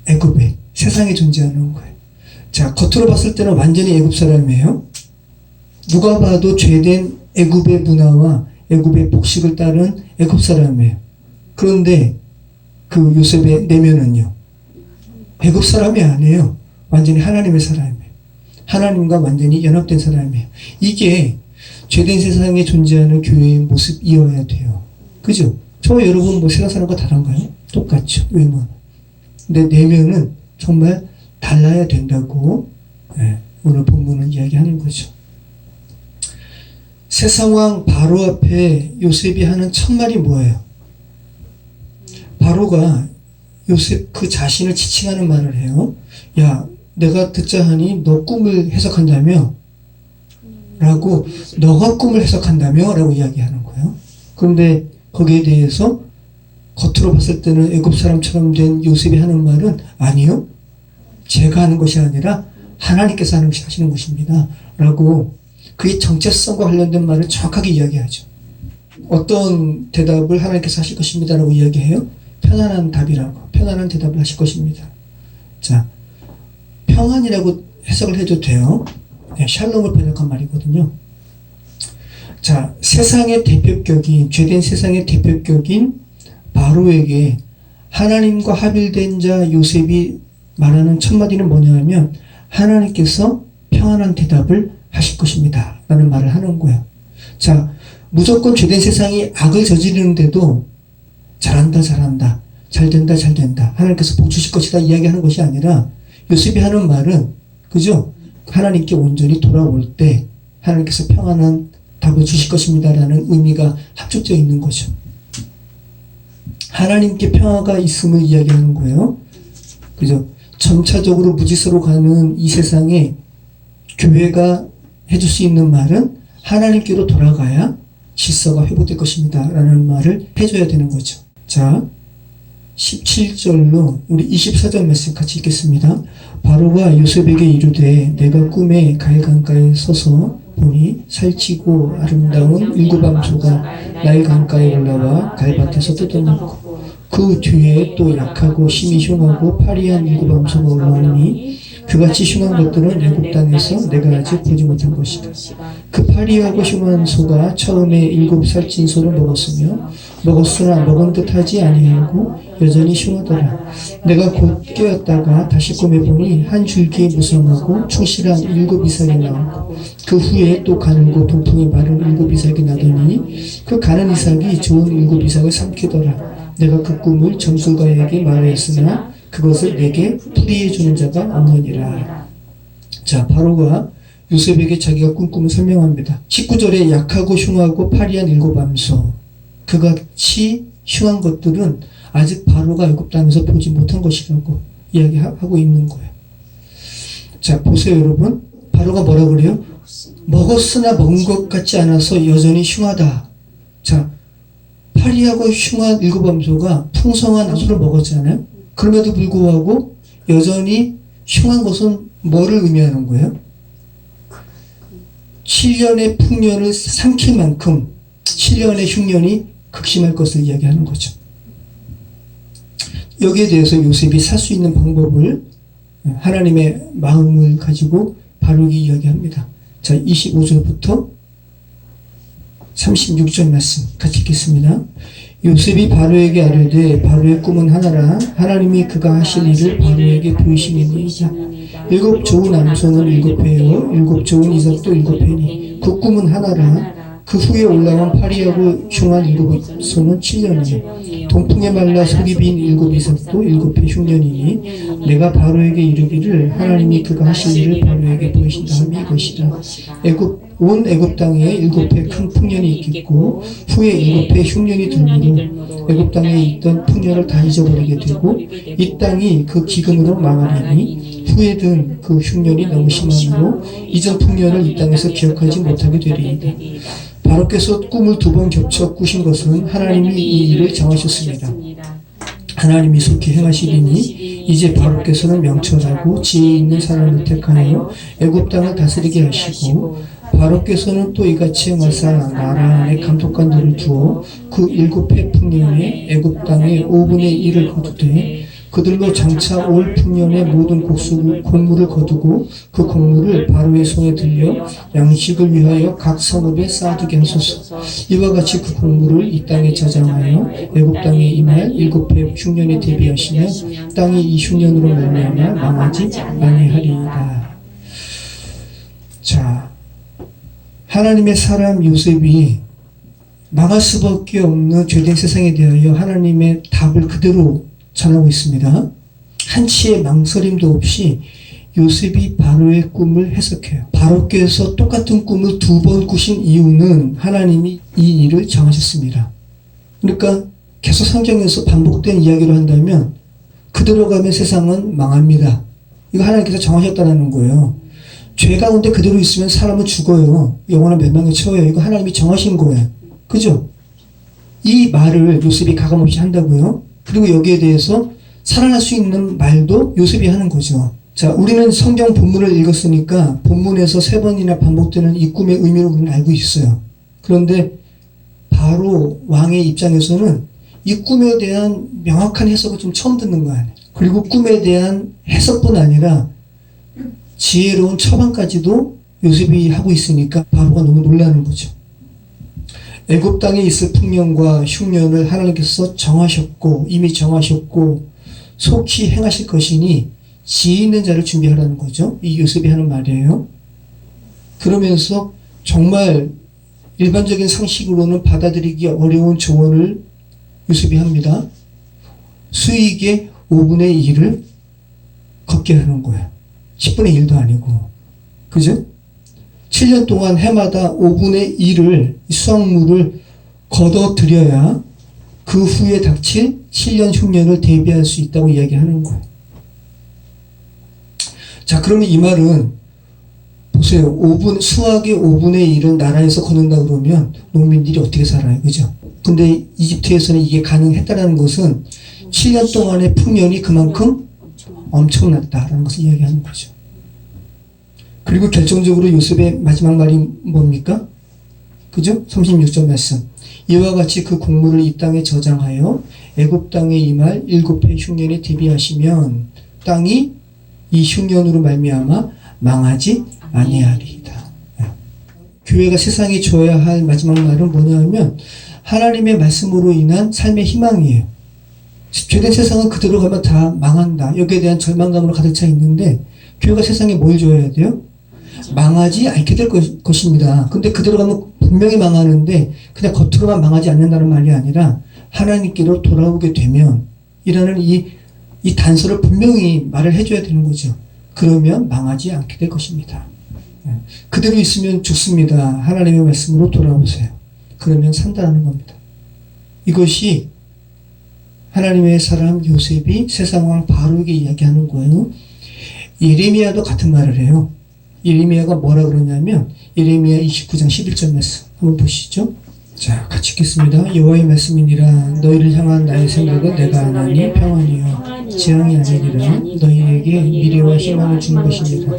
애굽에, 세상에 존재하는 거예요. 자, 겉으로 봤을 때는 완전히 애굽 사람이에요. 누가 봐도 죄된 애굽의 문화와 애굽의 복식을 따른 애굽 사람이에요. 그런데 그 요셉의 내면은요, 애굽 사람이 아니에요. 완전히 하나님의 사람이에요. 하나님과 완전히 연합된 사람이에요. 이게 죄된 세상에 존재하는 교회의 모습이어야 돼요. 그죠? 저와 여러분 뭐 세상 사람과 다른가요? 똑같죠. 외모는. 근데 내면은 정말 달라야 된다고 오늘 본문은 이야기하는 거죠. 세상왕 바로 앞에 요셉이 하는 첫 말이 뭐예요? 바로가 요셉 그 자신을 지칭하는 말을 해요. 야, 내가 듣자 하니 너 꿈을 해석한다며? 라고, 너가 꿈을 해석한다며? 라고 이야기하는 거예요. 그런데 거기에 대해서 겉으로 봤을 때는 애굽 사람처럼 된 요셉이 하는 말은 아니요. 제가 하는 것이 아니라 하나님께서 하시는 것입니다. 라고 그의 정체성과 관련된 말을 정확하게 이야기하죠. 어떤 대답을 하나님께서 하실 것입니다. 라고 이야기해요? 편안한 답이라고. 편안한 대답을 하실 것입니다. 자, 평안이라고 해석을 해도 돼요. 네, 샬롬을 번역한 말이거든요. 자, 세상의 대표격인, 죄된 세상의 대표격인 바로에게 하나님과 합일된 자 요셉이 말하는 첫 마디는 뭐냐 하면 하나님께서 평안한 대답을 하실 것입니다. 라는 말을 하는 거예요. 자, 무조건 죄된 세상이 악을 저지르는데도 잘한다, 잘한다, 잘된다, 잘된다, 하나님께서 복 주실 것이다 이야기하는 것이 아니라 요셉이 하는 말은, 그죠? 하나님께 온전히 돌아올 때 하나님께서 평안한 답을 주실 것입니다 라는 의미가 합쳐져 있는 거죠. 하나님께 평화가 있음을 이야기하는 거예요. 그죠? 점차적으로 무지서로 가는 이 세상에 교회가 해줄 수 있는 말은 하나님께로 돌아가야 질서가 회복될 것입니다 라는 말을 해줘야 되는 거죠. 자, 17절로 우리 24절 말씀 같이 읽겠습니다. 바로가 요셉에게 이르되 내가 꿈에 가일 강가에 서서 보니 살찌고 아름다운 일곱 암소가 나일 강가에 올라와 갈밭에서 뜯어먹고 그 뒤에 또 약하고 심히 흉하고 파리한 일곱 암소가 올라오니 그같이 흉한 것들은 애굽 땅에서 내가 아직 보지 못한 것이다. 그 파리하고 흉한 소가 처음에 7살찐 소를 먹었으나 먹은 듯 하지 아니하고 여전히 흉하더라. 내가 곧 깨었다가 다시 꿈에 보니 한 줄기에 무성하고 충실한 7 이삭이 나오고 그 후에 또 가늘고 동풍이 마른 7 이삭이 나더니 그 가는 이삭이 좋은 7 이삭을 삼키더라. 내가 그 꿈을 점술가에게 말하였으나 그것을 내게 풀이해 주는 자가 없느니라. 자, 바로가 요셉에게 자기가 꾼 꿈을 설명합니다. 19절에 약하고 흉하고 파리한 7 암소, 그같이 흉한 것들은 아직 바로가 애굽 땅에서 보지 못한 것이라고 이야기하고 있는 거예요. 자, 보세요 여러분. 바로가 뭐라 그래요? 먹었으나 먹은 것 같지 않아서 여전히 흉하다. 자, 파리하고 흉한 7 암소가 풍성한 암소를 먹었잖아요. 그럼에도 불구하고 여전히 흉한 것은 뭐를 의미하는 거예요? 7년의 풍년을 삼킬 만큼 7년의 흉년이 극심할 것을 이야기하는 거죠. 여기에 대해서 요셉이 살 수 있는 방법을 하나님의 마음을 가지고 바르게 이야기합니다. 자, 25절부터 36절 말씀 같이 읽겠습니다. 요셉이 바로에게 아뢰되 바로의 꿈은 하나라. 하나님이 그가 하실 일을 바로에게 보이시니이다. 7 좋은 암소는 7회요 7 좋은 이삭도 7회니 그 꿈은 하나라. 그 후에 올라온 파리하고 흉한 7소는 7년이요 동풍에 말라 속이 빈 7 이삭도 7회 흉년이니 내가 바로에게 이르기를 하나님이 그가 하실 일을 바로에게 보이신다 함이 이것이라. 온 애굽 땅에 7회 큰 풍년이 있겠고 후에 7회 흉년이 들므로 애굽 땅에 있던 풍년을 다 잊어버리게 되고 이 땅이 그 기근으로 망하리니 후에 든 그 흉년이 너무 심함으로 이전 풍년을 이 땅에서 기억하지 못하게 되리이다. 바로께서 꿈을 2번 겹쳐 꾸신 것은 하나님이 이 일을 정하셨습니다. 하나님이 속히 행하시리니 이제 바로께서는 명철하고 지혜 있는 사람을 택하여 애굽 땅을 다스리게 하시고 바로께서는 또 이같이 행하사 나라 안에 감독관들을 두어 그 7해 풍년에 애굽 땅에 5분의 1을 거두되 그들로 장차 올 풍년의 모든 곡물을 거두고 그 곡물을 바로의 손에 들려 양식을 위하여 각 성읍에 쌓아두게 하소서. 이와 같이 그 곡물을 이 땅에 저장하여 애굽 땅에 임할 7해 흉년에 대비하시며 땅이 이 흉년으로 말미암아 망하지 아니하리이다. 자, 하나님의 사람 요셉이 망할 수밖에 없는 죄된 세상에 대하여 하나님의 답을 그대로 전하고 있습니다. 한치의 망설임도 없이 요셉이 바로의 꿈을 해석해요. 바로께서 똑같은 꿈을 2번 꾸신 이유는 하나님이 이 일을 정하셨습니다. 그러니까 계속 성경에서 반복된 이야기로 한다면 그대로 가면 세상은 망합니다. 이거 하나님께서 정하셨다는 거예요. 죄 가운데 그대로 있으면 사람은 죽어요. 영원한 멸망에 처해요. 이거 하나님이 정하신 거예요. 그죠? 이 말을 요셉이 가감없이 한다고요. 그리고 여기에 대해서 살아날 수 있는 말도 요셉이 하는 거죠. 자, 우리는 성경 본문을 읽었으니까 본문에서 3번이나 반복되는 이 꿈의 의미를 우리는 알고 있어요. 그런데 바로 왕의 입장에서는 이 꿈에 대한 명확한 해석을 좀 처음 듣는 거 아니에요. 그리고 꿈에 대한 해석뿐 아니라 지혜로운 처방까지도 요셉이 하고 있으니까 바로가 너무 놀라는 거죠. 애굽 땅에 있을 풍년과 흉년을 하나님께서 정하셨고 이미 정하셨고 속히 행하실 것이니 지혜 있는 자를 준비하라는 거죠. 이 요셉이 하는 말이에요. 그러면서 정말 일반적인 상식으로는 받아들이기 어려운 조언을 요셉이 합니다. 수익의 5분의 1을 걷게 하는 거예요. 10분의 1도 아니고. 그죠? 7년 동안 해마다 5분의 1을 수확물을 걷어들여야 그 후에 닥칠 7년 흉년을 대비할 수 있다고 이야기하는 거예요. 자, 그러면 이 말은 보세요. 수확의 5분의 1은 나라에서 걷는다 그러면 농민들이 어떻게 살아요? 그죠? 근데 이집트에서는 이게 가능했다는 것은 7년 동안의 풍년이 그만큼 엄청났다라는 것을 이야기하는 거죠. 그리고 결정적으로 요셉의 마지막 말이 뭡니까? 그죠? 36절 말씀. 이와 같이 그 곡물을 이 땅에 저장하여 애굽 땅에 임할 7해 흉년에 대비하시면 땅이 이 흉년으로 말미암아 망하지 아니하리이다. 교회가 세상에 줘야 할 마지막 말은 뭐냐면 하나님의 말씀으로 인한 삶의 희망이에요. 죄된 세상은 그대로 가면 다 망한다. 여기에 대한 절망감으로 가득 차 있는데 교회가 세상에 뭘 줘야 돼요? 망하지 않게 될 것입니다. 근데 그대로 가면 분명히 망하는데 그냥 겉으로만 망하지 않는다는 말이 아니라 하나님께로 돌아오게 되면 이라는 이 단서를 분명히 말을 해줘야 되는 거죠. 그러면 망하지 않게 될 것입니다. 그대로 있으면 죽습니다. 하나님의 말씀으로 돌아오세요. 그러면 산다는 겁니다. 이것이 하나님의 사람 요셉이 새 상황을 바로에게 이야기하는 거예요. 예레미야도 같은 말을 해요. 예레미야가 뭐라 그러냐면 예레미야 29장 11절 말씀 한번 보시죠. 자, 같이 읽겠습니다. 여호와의 말씀이니라. 너희를 향한 나의 생각은 내가 아나니 평안이요 재앙이 아니니라. 너희에게 미래와 희망을 주는 것이니라.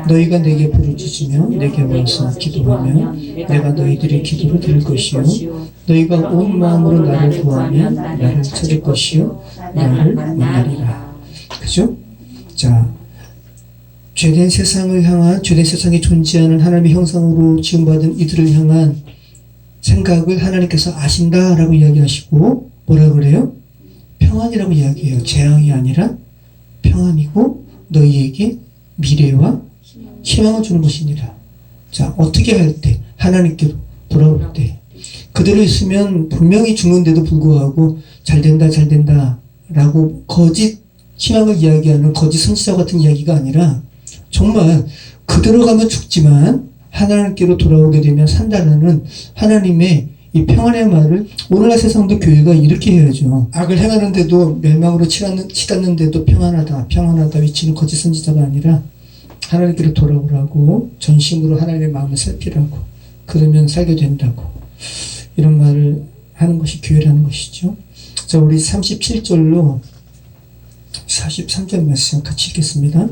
너희가 내게 부르짖으며 내게 와서 기도하면 내가 너희들의 기도를 들을 것이요 너희가 온 마음으로 나를 구하면 나를 찾을 것이요 나를 만나리라. 그죠? 자, 죄된 세상을 향한, 죄된 세상에 존재하는 하나님의 형상으로 지음받은 이들을 향한 생각을 하나님께서 아신다라고 이야기하시고 뭐라 그래요? 평안이라고 이야기해요. 재앙이 아니라 평안이고 너희에게 미래와 희망을 주는 것이니라. 자, 어떻게 할 때? 하나님께로 돌아올 때. 그대로 있으면 분명히 죽는데도 불구하고 잘 된다 라고 거짓 희망을 이야기하는 거짓 선지자 같은 이야기가 아니라 정말 그대로 가면 죽지만 하나님께로 돌아오게 되면 산다라는 하나님의 이 평안의 말을 오늘날 세상도 교회가 이렇게 해야죠. 악을 행하는데도 멸망으로 치닫는데도 평안하다 외치는 거짓 선지자가 아니라 하나님께로 돌아오라고 전심으로 하나님의 마음을 살피라고 그러면 살게 된다고 이런 말을 하는 것이 교회라는 것이죠. 자, 우리 37절로 43절 말씀 같이 읽겠습니다.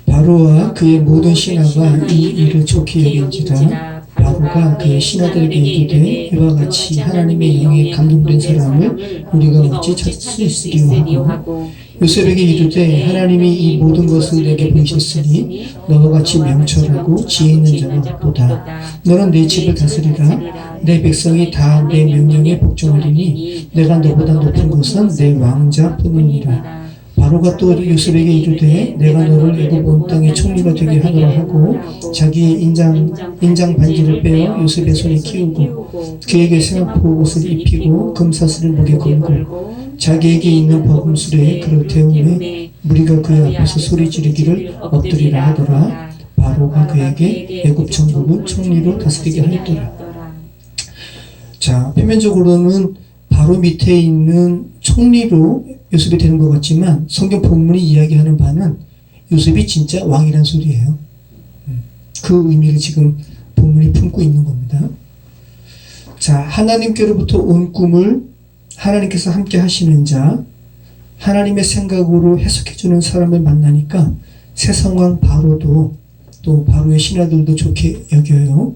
바로와 그의 모든 신하가 이 일을 좋게 여긴지라. 바로가 그의 신하들에게 이르되 이와 같이 하나님의 영에 감동된 사람을 우리가 어찌 찾을 수 있으리요 하고 요셉에게 이르되 하나님이 이 모든 것을 내게 보이셨으니 너와 같이 명철하고 지혜 있는 자가 없도다. 너는 내 집을 다스리라. 내 백성이 다 내 명령에 복종하리니 내가 너보다 높은 것은 내 왕자뿐이니라. 바로가 또 요셉에게 이르되 내가 너를 애굽 온 땅의 총리가 되게 하노라 하고 자기의 인장 반지를 빼어 요셉의 손에 끼우고 그에게 세마포 옷을 입히고 금사슬을 목에 걸고 자기에게 있는 버금술에 그를 태우매 무리가 그의 앞에서 소리 지르기를 엎드리라 하더라. 바로가 그에게 애굽 전국을 총리로 다스리게 하였더라. 자, 표면적으로는 바로 밑에 있는 총리로 요셉이 되는 것 같지만 성경 본문이 이야기하는 바는 요셉이 진짜 왕이란 소리예요. 그 의미를 지금 본문이 품고 있는 겁니다. 자, 하나님께로부터 온 꿈을 하나님께서 함께 하시는 자, 하나님의 생각으로 해석해주는 사람을 만나니까 세상왕 바로도 또 바로의 신하들도 좋게 여겨요.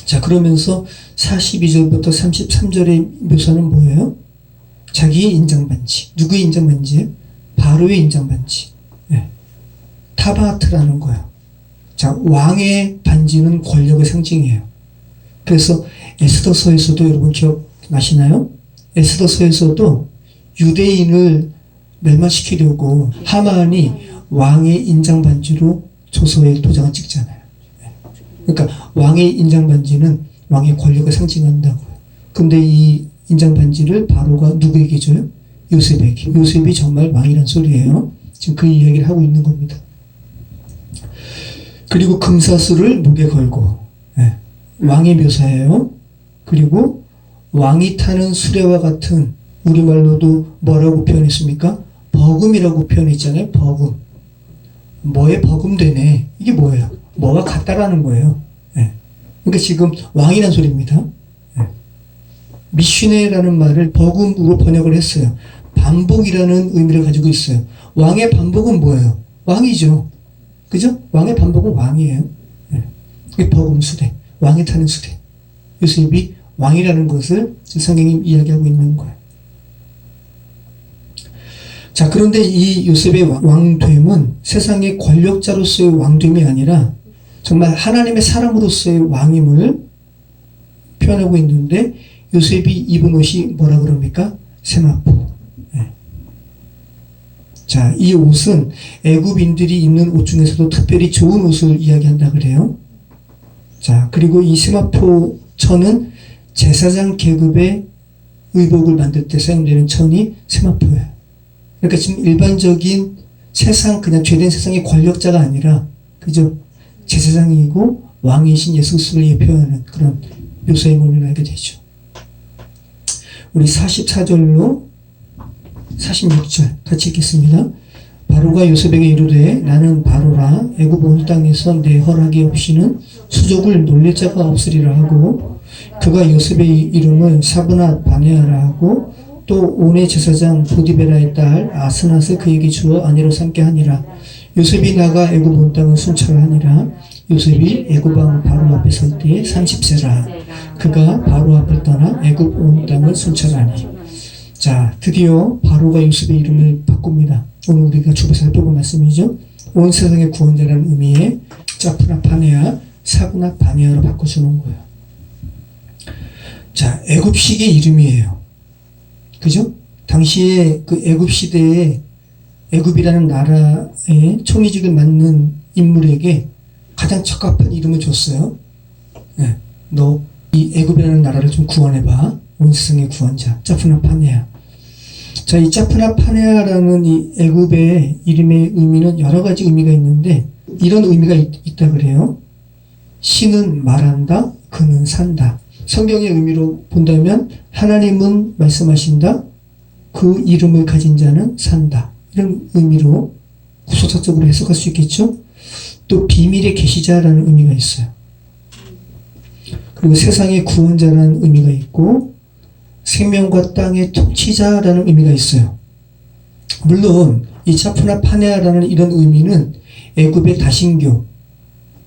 자, 그러면서 42절부터 33절의 묘사는 뭐예요? 자기의 인장반지. 누구의 인장반지예요? 바로의 인장반지. 네. 타바트라는 거예요. 자, 왕의 반지는 권력의 상징이에요. 그래서 에스더서에서도 여러분 기억나시나요? 에스더서에서도 유대인을 멸망시키려고 하만이 왕의 인장반지로 조서에 도장을 찍잖아요. 그러니까 왕의 인장반지는 왕의 권력을 상징한다고요. 근데 이 인장반지를 바로가 누구에게 줘요? 요셉에게. 요셉이 정말 왕이란 소리예요. 지금 그 이야기를 하고 있는 겁니다. 그리고 금사슬을 목에 걸고, 네. 왕의 묘사예요. 그리고 왕이 타는 수레와 같은, 우리말로도 뭐라고 표현했습니까? 버금이라고 표현했잖아요. 버금. 뭐에 버금되네. 이게 뭐예요? 뭐가 같다라는 거예요. 네. 그러니까 지금 왕이란 소리입니다. 네. 미슈네라는 말을 버금으로 번역을 했어요. 반복이라는 의미를 가지고 있어요. 왕의 반복은 뭐예요? 왕이죠. 그죠? 왕의 반복은 왕이에요. 네. 그게 버금 수레. 왕이 타는 수레. 요셉이 왕이라는 것을 성경이 이야기하고 있는 거예요. 자, 그런데 이 요셉의 왕됨은 세상의 권력자로서의 왕됨이 아니라 정말 하나님의 사람으로서의 왕임을 표현하고 있는데 요셉이 입은 옷이 뭐라 그럽니까? 세마포. 네. 자, 이 옷은 애굽인들이 입는 옷 중에서도 특별히 좋은 옷을 이야기한다 그래요. 자, 그리고 이 세마포 천은 제사장 계급의 의복을 만들 때 사용되는 천이 세마포예요. 그러니까 지금 일반적인 세상, 그냥 죄된 세상의 권력자가 아니라, 그죠? 제사장이고 왕이신 예수 그리스도를 표현하는 그런 묘사의 의미를 알게 되죠. 우리 44절로 46절 같이 읽겠습니다. 바로가 요셉에게 이르되 나는 바로라. 애굽 온 땅에서 내 허락이 없이는 수족을 놀릴 자가 없으리라 하고, 그가 요셉의 이름을 사브낫 바네아라 하고 또 온의 제사장 보디베라의 딸 아스낫을 그에게 주어 아내로 삼게 하니라. 요셉이 나가 애굽 온 땅을 순찰하니라. 요셉이 애굽 왕 바로 앞에 설 때에 30세라. 그가 바로 앞을 떠나 애굽 온 땅을 순찰하니. 자, 드디어 바로가 요셉의 이름을 바꿉니다. 오늘 우리가 주로 살펴본 말씀이죠. 온 세상의 구원자라는 의미의 짜프나 파네아, 사브나 바네아로 바꿔주는 거예요. 자, 애굽식의 이름이에요. 그죠? 당시에 그 애굽 시대에 애굽이라는 나라의 총리직을 맡는 인물에게 가장 적합한 이름을 줬어요. 네, 너 이 애굽이라는 나라를 좀 구원해봐. 온 세상의 구원자 짜프나 파네아. 자, 이 짜프나 파네아라는 이 애굽의 이름의 의미는 여러 가지 의미가 있는데 이런 의미가 있다 그래요. 신은 말한다, 그는 산다. 성경의 의미로 본다면 하나님은 말씀하신다, 그 이름을 가진 자는 산다. 이런 의미로 구속사적으로 해석할 수 있겠죠. 또 비밀의 계시자라는 의미가 있어요. 그리고 세상의 구원자라는 의미가 있고, 생명과 땅의 통치자라는 의미가 있어요. 물론 이 자푸나 파네아라는 이런 의미는 애굽의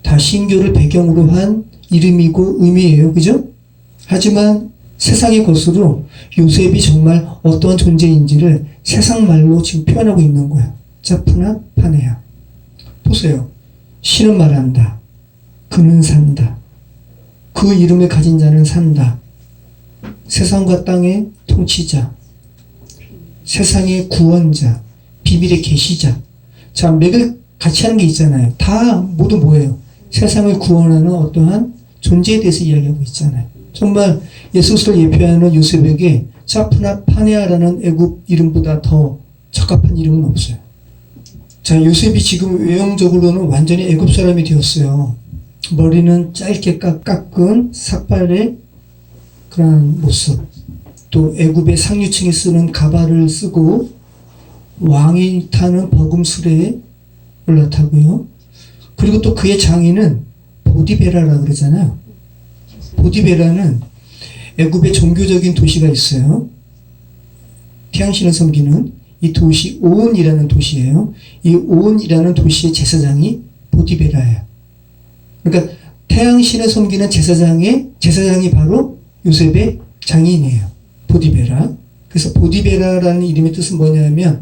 다신교를 배경으로 한 이름이고 의미예요. 그죠? 하지만 세상의 것으로 요셉이 정말 어떠한 존재인지를 세상 말로 지금 표현하고 있는 거예요. 자푸나 파네아. 보세요. 신은 말한다. 그는 산다. 그 이름을 가진 자는 산다. 세상과 땅의 통치자, 세상의 구원자, 비밀의 계시자. 자, 맥을 같이 하는 게 있잖아요. 다 모두 뭐예요? 세상을 구원하는 어떠한 존재에 대해서 이야기하고 있잖아요. 정말 예수 그리스도를 예표하는 요셉에게 자푸나 파네아라는 애굽 이름보다 더 적합한 이름은 없어요. 자, 요셉이 지금 외형적으로는 완전히 애굽 사람이 되었어요. 머리는 짧게 깎은 삭발의 그런 모습, 또 애굽의 상류층이 쓰는 가발을 쓰고 왕이 타는 버금수레에 올라타고요. 그리고 또 그의 장인은 보디베라라 그러잖아요. 보디베라는 애굽의 종교적인 도시가 있어요. 태양신을 섬기는 이 도시 오온이라는 도시예요. 이 오온이라는 도시의 제사장이 보디베라예요. 그러니까 태양신을 섬기는 제사장이 바로 요셉의 장인이에요. 보디베라. 그래서 보디베라라는 이름의 뜻은 뭐냐면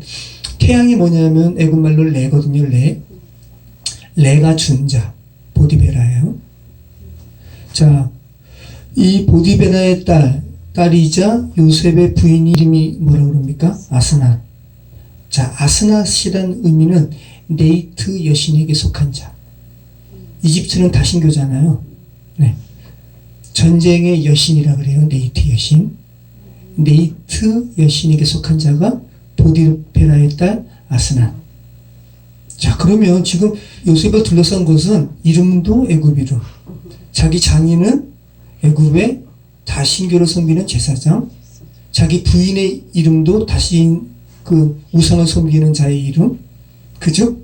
태양이 뭐냐면 애굽말로 레거든요. 레가 준자 보디베라예요. 자, 이 보디베라의 딸이자 요셉의 부인 이름이 뭐라고 그럽니까? 아스낫. 자, 아스낫이라는 의미는 네이트 여신에게 속한 자. 이집트는 다신교잖아요. 네. 전쟁의 여신이라 그래요. 네이트 여신. 네이트 여신에게 속한 자가 보디베라의 딸 아스낫. 자, 그러면 지금 요셉을 둘러싼 것은 이름도 애굽이로, 자기 장인은 애굽의 다신교를 섬기는 제사장, 자기 부인의 이름도 그 우상을 섬기는 자의 이름, 그죠?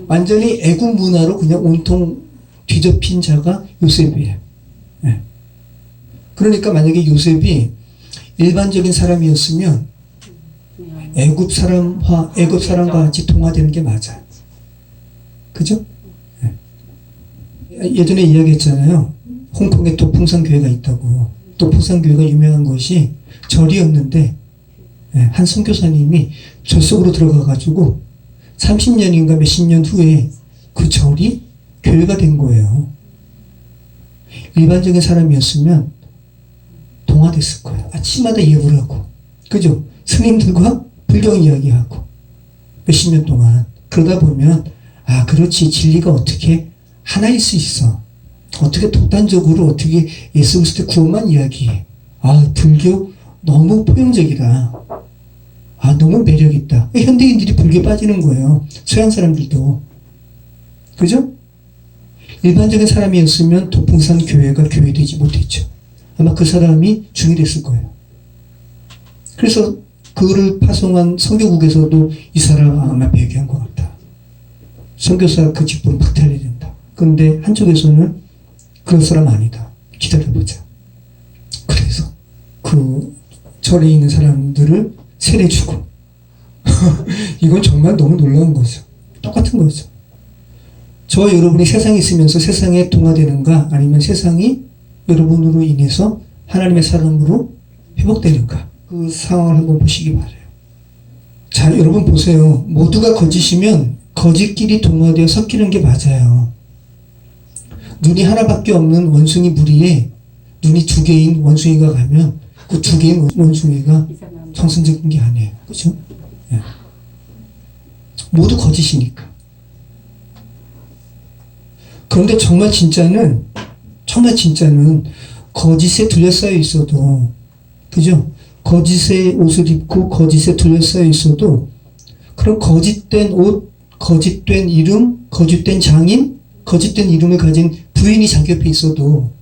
완전히 애굽 문화로 그냥 온통 뒤덮인 자가 요셉이에요. 네. 그러니까 만약에 요셉이 일반적인 사람이었으면 애굽 사람과 같이 동화되는 게 맞아요. 그죠? 네. 예전에 이야기했잖아요. 홍콩에 도풍산 교회가 있다고. 도풍산 교회가 유명한 것이 절이었는데 한 선교사님이 절 속으로 들어가가지고 30년인가 몇십 년 후에 그 절이 교회가 된 거예요. 일반적인 사람이었으면 동화됐을 거예요. 아침마다 예불 하고, 그죠? 스님들과 불경 이야기하고 몇십 년 동안. 그러다 보면 아, 그렇지, 진리가 어떻게 하나일 수 있어, 어떻게 독단적으로 어떻게 예수 그리스도의 구원만 이야기해. 아, 불교 너무 포용적이다. 아, 너무 매력있다. 현대인들이 불교에 빠지는 거예요. 서양 사람들도. 그죠? 일반적인 사람이었으면 도풍산 교회가 교회되지 못했죠. 아마 그 사람이 중이 됐을 거예요. 그래서 그를 파송한 선교국에서도 이 사람 아마 배교한 것 같다. 선교사 그 직분 박탈해야 된다. 그런데 한쪽에서는 그런 사람 아니다. 기다려보자. 그래서 그 절에 있는 사람들을 세례주고 이건 정말 너무 놀라운 거죠. 똑같은 거죠. 저와 여러분이 세상에 있으면서 세상에 동화되는가, 아니면 세상이 여러분으로 인해서 하나님의 사랑으로 회복되는가, 그 상황을 한번 보시기 바라요. 자, 여러분 보세요. 모두가 거짓이면 거짓끼리 동화되어 섞이는 게 맞아요. 눈이 하나밖에 없는 원숭이 무리에 눈이 두 개인 원숭이가 가면 그 두 개인 원숭이가 정상적인 게 아니에요. 그렇죠? 예. 모두 거짓이니까. 그런데 정말 진짜는 거짓에 둘러싸여 있어도, 그죠? 거짓의 옷을 입고 거짓에 둘러싸여 있어도 그런 거짓된 옷, 거짓된 이름, 거짓된 장인, 거짓된 이름을 가진 부인이 자기 옆에 있어도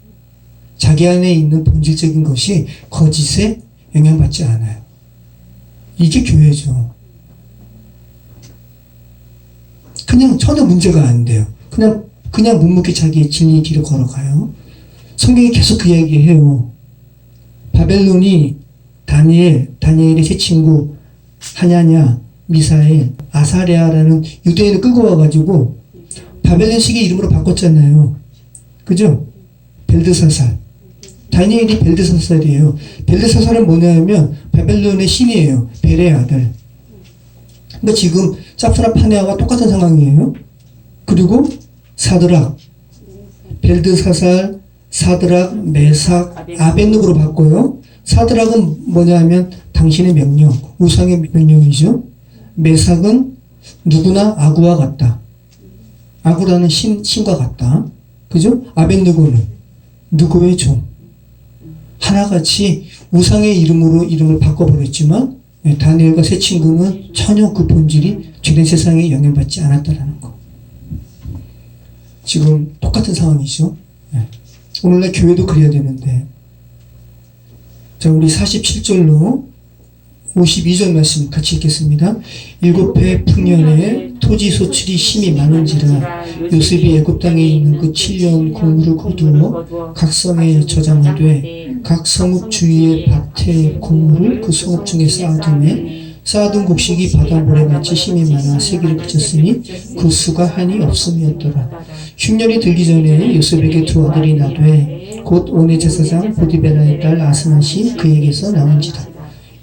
자기 안에 있는 본질적인 것이 거짓에 영향받지 않아요. 이게 교회죠. 그냥 전혀 문제가 안 돼요. 그냥 묵묵히 자기의 진리의 길을 걸어가요. 성경이 계속 그 이야기해요. 바벨론이 다니엘의 세 친구 하냐냐, 미사엘, 아사랴라는 유대인을 끌고 와가지고 바벨론식의 이름으로 바꿨잖아요. 그죠? 벨드사살. 다니엘이 벨드사살이에요. 벨드사살은 뭐냐면 바벨론의 신이에요. 벨의 아들. 그러니까 지금 짭사라 파네아와 똑같은 상황이에요. 그리고 사드락, 벨드사살, 사드락, 메삭, 아벤누고로 바꿔요. 사드락은 뭐냐면 당신의 명령, 우상의 명령이죠. 메삭은 누구나 아구와 같다. 아구라는 신과 같다. 그죠? 아벤누고는 누구의 종. 하나같이 우상의 이름으로 이름을 바꿔버렸지만 다니엘과 세 친구는 전혀 그 본질이 죄된 세상에 영향받지 않았다라는 거. 지금 똑같은 상황이죠. 오늘날 교회도 그래야 되는데. 자, 우리 47절로 52절 말씀 같이 읽겠습니다. 일곱 해 풍년에 토지 소출이 심히 많은지라 요셉이 애굽 땅에 있는 그 7년 곡물을 거두어 각 성에 저장하되 각 성읍 주위의 밭에 곡물을 그 성읍 중에 쌓아두매 쌓아둔 곡식이 바닷모래같이 심히 많아 세기를 그쳤으니 그 수가 한이 없음이었더라. 흉년이 들기 전에 요셉에게 두 아들이 나되 곧 온의 제사장 보디베라의 딸 아스낫이 그에게서 나온지라.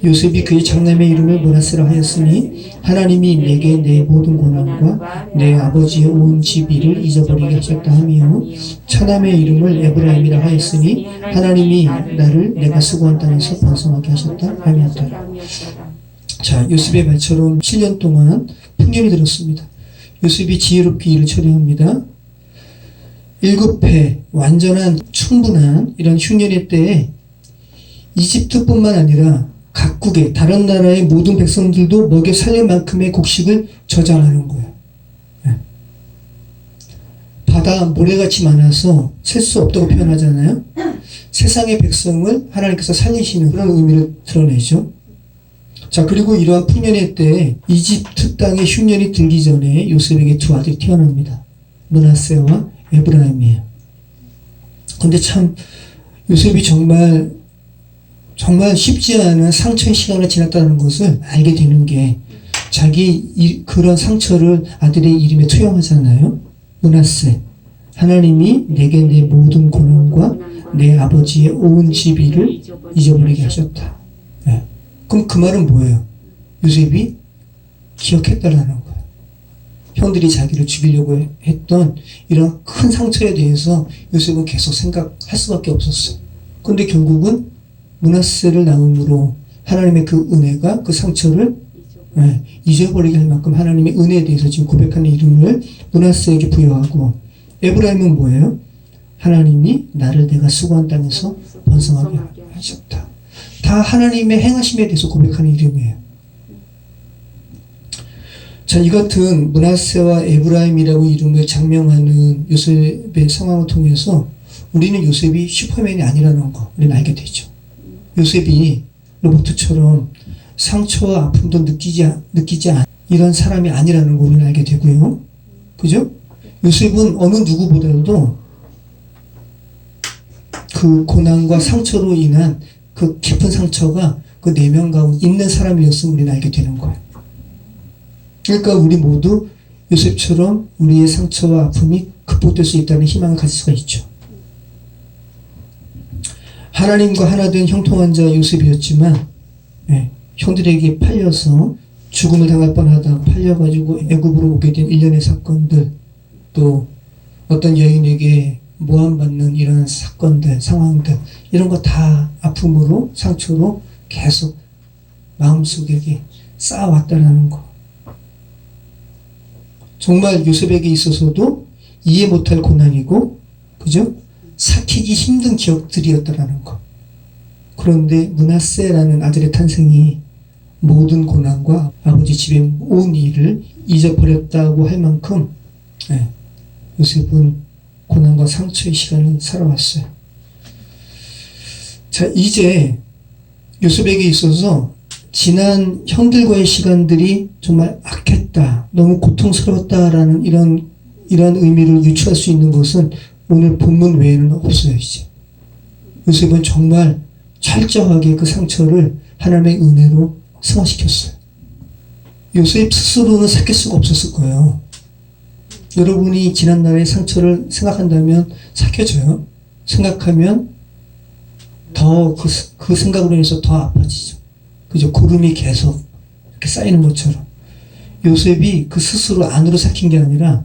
요셉이 그의 장남의 이름을 므낫세라 하였으니 하나님이 내게 내 모든 고난과 내 아버지의 온 집일을 잊어버리게 하셨다 하며 차남의 이름을 에브라임이라 하였으니 하나님이 나를 내가 수고한 땅에서 번성하게 하셨다 하였더라. 자, 요셉의 말처럼 7년 동안 풍년이 들었습니다. 요셉이 지혜롭게 일을 처리합니다. 7해 완전한 충분한 이런 흉년의 때에 이집트뿐만 아니라 각국의 다른 나라의 모든 백성들도 먹여 살릴 만큼의 곡식을 저장하는 거예요. 바다 모래같이 많아서 셀 수 없다고 표현하잖아요. 세상의 백성을 하나님께서 살리시는 그런 의미를 드러내죠. 자, 그리고 이러한 풍년의 때에 이집트 땅에 흉년이 들기 전에 요셉에게 두 아들이 태어납니다. 므낫세와 에브라임이에요. 근데 참 요셉이 정말 쉽지 않은 상처의 시간을 지났다는 것을 알게 되는 게 자기 그런 상처를 아들의 이름에 투영하잖아요. 므낫세, 하나님이 내게 내 모든 고난과 내 아버지의 온 집일을 잊어버리게 하셨다. 네. 그럼 그 말은 뭐예요? 요셉이 기억했다라는 거예요. 형들이 자기를 죽이려고 했던 이런 큰 상처에 대해서 요셉은 계속 생각할 수밖에 없었어요. 그런데 결국은 므낫세를 낳음으로 하나님의 그 은혜가 그 상처를 잊어버리게 할 만큼 하나님의 은혜에 대해서 지금 고백하는 이름을 므낫세에게 부여하고, 에브라임은 뭐예요? 하나님이 나를 내가 수고한 땅에서 번성하게 하셨다. 다 하나님의 행하심에 대해서 고백하는 이름이에요. 자, 이 같은 므낫세와 에브라임이라고 이름을 장명하는 요셉의 상황을 통해서 우리는 요셉이 슈퍼맨이 아니라는 거 우리는 알게 되죠. 요셉이 로버트처럼 상처와 아픔도 느끼지 않은 이런 사람이 아니라는 걸 우리는 알게 되고요. 그죠? 요셉은 어느 누구보다도 그 고난과 상처로 인한 그 깊은 상처가 그 내면 가운데 있는 사람이었음을 우리는 알게 되는 거예요. 그러니까 우리 모두 요셉처럼 우리의 상처와 아픔이 극복될 수 있다는 희망을 가질 수가 있죠. 하나님과 하나 된 형통한 자 요셉이었지만 형들에게 팔려서 죽음을 당할 뻔하다 팔려가지고 애굽으로 오게 된 일련의 사건들, 또 어떤 여인에게 모함받는 이런 사건들, 상황들, 이런 거 다 아픔으로 상처로 계속 마음속에 쌓아왔다는 거. 정말 요셉에게 있어서도 이해 못할 고난이고, 그죠? 삭히기 힘든 기억들이었다라는 거. 그런데 므낫세라는 아들의 탄생이 모든 고난과 아버지 집의 온 일을 잊어버렸다고 할 만큼 요셉은 고난과 상처의 시간을 살아왔어요. 자, 이제 요셉에게 있어서 지난 형들과의 시간들이 정말 악했다, 너무 고통스러웠다라는 이런 의미를 유추할 수 있는 것은 오늘 본문 외에는 없어요. 이제 요셉은 정말 철저하게 그 상처를 하나님의 은혜로 승화시켰어요. 요셉 스스로는 삭힐 수가 없었을 거예요. 여러분이 지난날의 상처를 생각한다면 삭혀져요. 생각하면 더 그 생각으로 인해서 더 아파지죠. 그죠? 고름이 계속 이렇게 쌓이는 것처럼. 요셉이 그 스스로 안으로 삭힌 게 아니라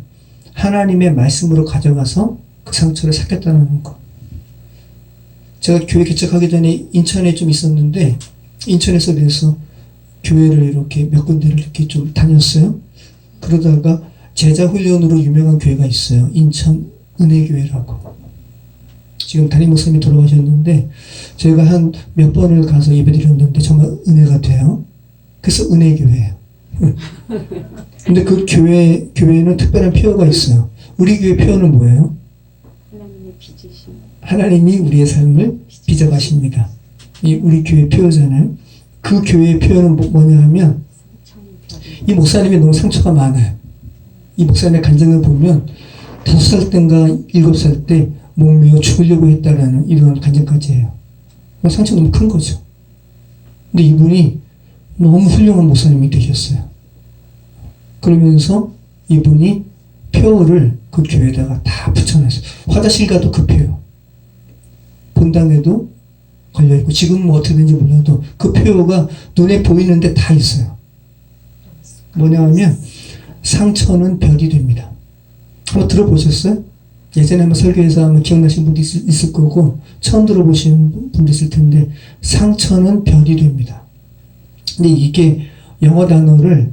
하나님의 말씀으로 가져가서 그 상처를 삭혔다는 거. 제가 교회 개척하기 전에 인천에 좀 있었는데, 인천에서 그래서 교회를 이렇게 몇 군데를 이렇게 좀 다녔어요. 그러다가 제자 훈련으로 유명한 교회가 있어요. 인천 은혜교회라고. 지금 담임 목사님이 돌아가셨는데, 저희가 한 몇 번을 가서 예배드렸는데 정말 은혜가 돼요. 그래서 은혜교회예요. 근데 그 교회는 특별한 표어가 있어요. 우리 교회 표어는 뭐예요? 하나님이 우리의 삶을 빚어가십니다. 이 우리 교회 표어잖아요. 그 교회의 표현은 뭐냐 하면, 이 목사님이 너무 상처가 많아요. 이 목사님의 간증을 보면 5살 때인가 7살 때 목매어 죽으려고 했다라는 이런 간증까지 해요. 상처가 너무 큰 거죠. 근데 이분이 너무 훌륭한 목사님이 되셨어요. 그러면서 이분이 표어를 그 교회에다가 다 붙여놨어요. 화장실 가도 그 표어. 본당에도 걸려있고, 지금 뭐 어떻게 되는지 몰라도 그 표어가 눈에 보이는데 다 있어요. 뭐냐 하면, 상처는 별이 됩니다. 한번 들어보셨어요? 예전에 한번 설교에서 한번 기억나시는 분도 있을 거고, 처음 들어보시는 분도 있을 텐데, 상처는 별이 됩니다. 근데 이게 영어 단어를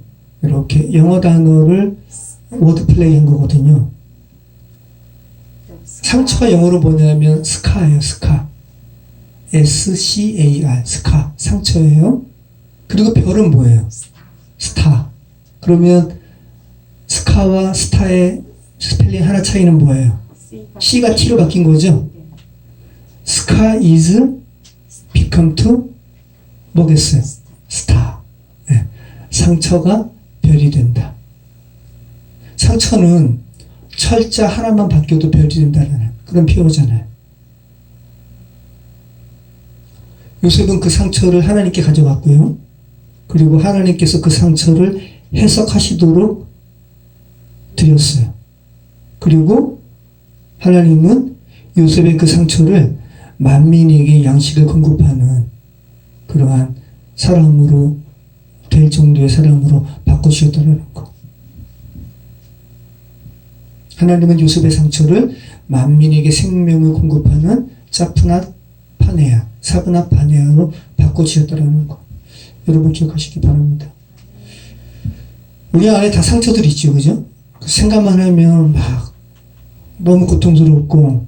워드플레이 한 거거든요. 상처가 영어로 뭐냐면 스카예요. 스카. SCAR. 스카. 상처예요. 그리고 별은 뭐예요? 스타. 그러면 스카와 스타의 스펠링 하나 차이는 뭐예요? C가 T로 바뀐 거죠? 스카 is become to 뭐겠어요? 스타. 네. 상처가 별이 된다. 상처는 철자 하나만 바뀌어도 별이 된다는 그런 표현이잖아요. 요셉은 그 상처를 하나님께 가져갔고요. 그리고 하나님께서 그 상처를 해석하시도록 드렸어요. 그리고 하나님은 요셉의 그 상처를 만민에게 양식을 공급하는 그러한 사람으로 될 정도의 사람으로 바꿔주셨다는 것. 하나님은 요셉의 상처를 만민에게 생명을 공급하는 사브나 파네아로 바꿔주셨다는 것. 여러분 기억하시기 바랍니다. 우리 안에 다 상처들이 있죠, 그죠? 생각만 하면 막 너무 고통스럽고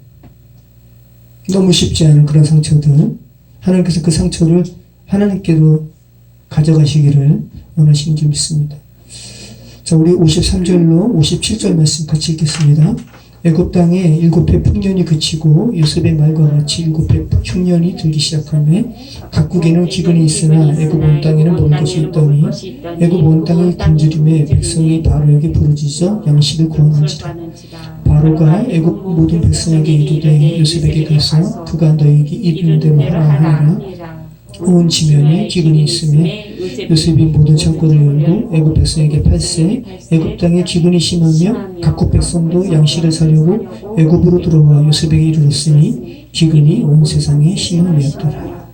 너무 쉽지 않은 그런 상처들. 하나님께서 그 상처를 하나님께로 가져가시기를 원하시는 줄 믿습니다. 자, 우리 53절로 57절 말씀 같이 읽겠습니다. 애굽 땅에 7해 풍년이 그치고 요셉의 말과 같이 7해 흉년이 들기 시작하며 각국에는 기근이 있으나 애굽 온 땅에는 먹을 것이 있더니 애굽 온 땅을 굶주림에 백성이 바로에게 부르짖어 양식을 구하는지라. 바로가 애굽 모든 백성에게 이르되 요셉에게 가서 그가 너희에게 이르는 대로 하라 하니라. 온 지면에 기근이 있으며 요셉이 모든 창고를 열고 애굽 백성에게 팔세. 애굽 땅에 기근이 심하며 각국 백성도 양식을 사려고 애굽으로 들어와 요셉에게 이르렀으니 기근이 온 세상에 심함이었더라.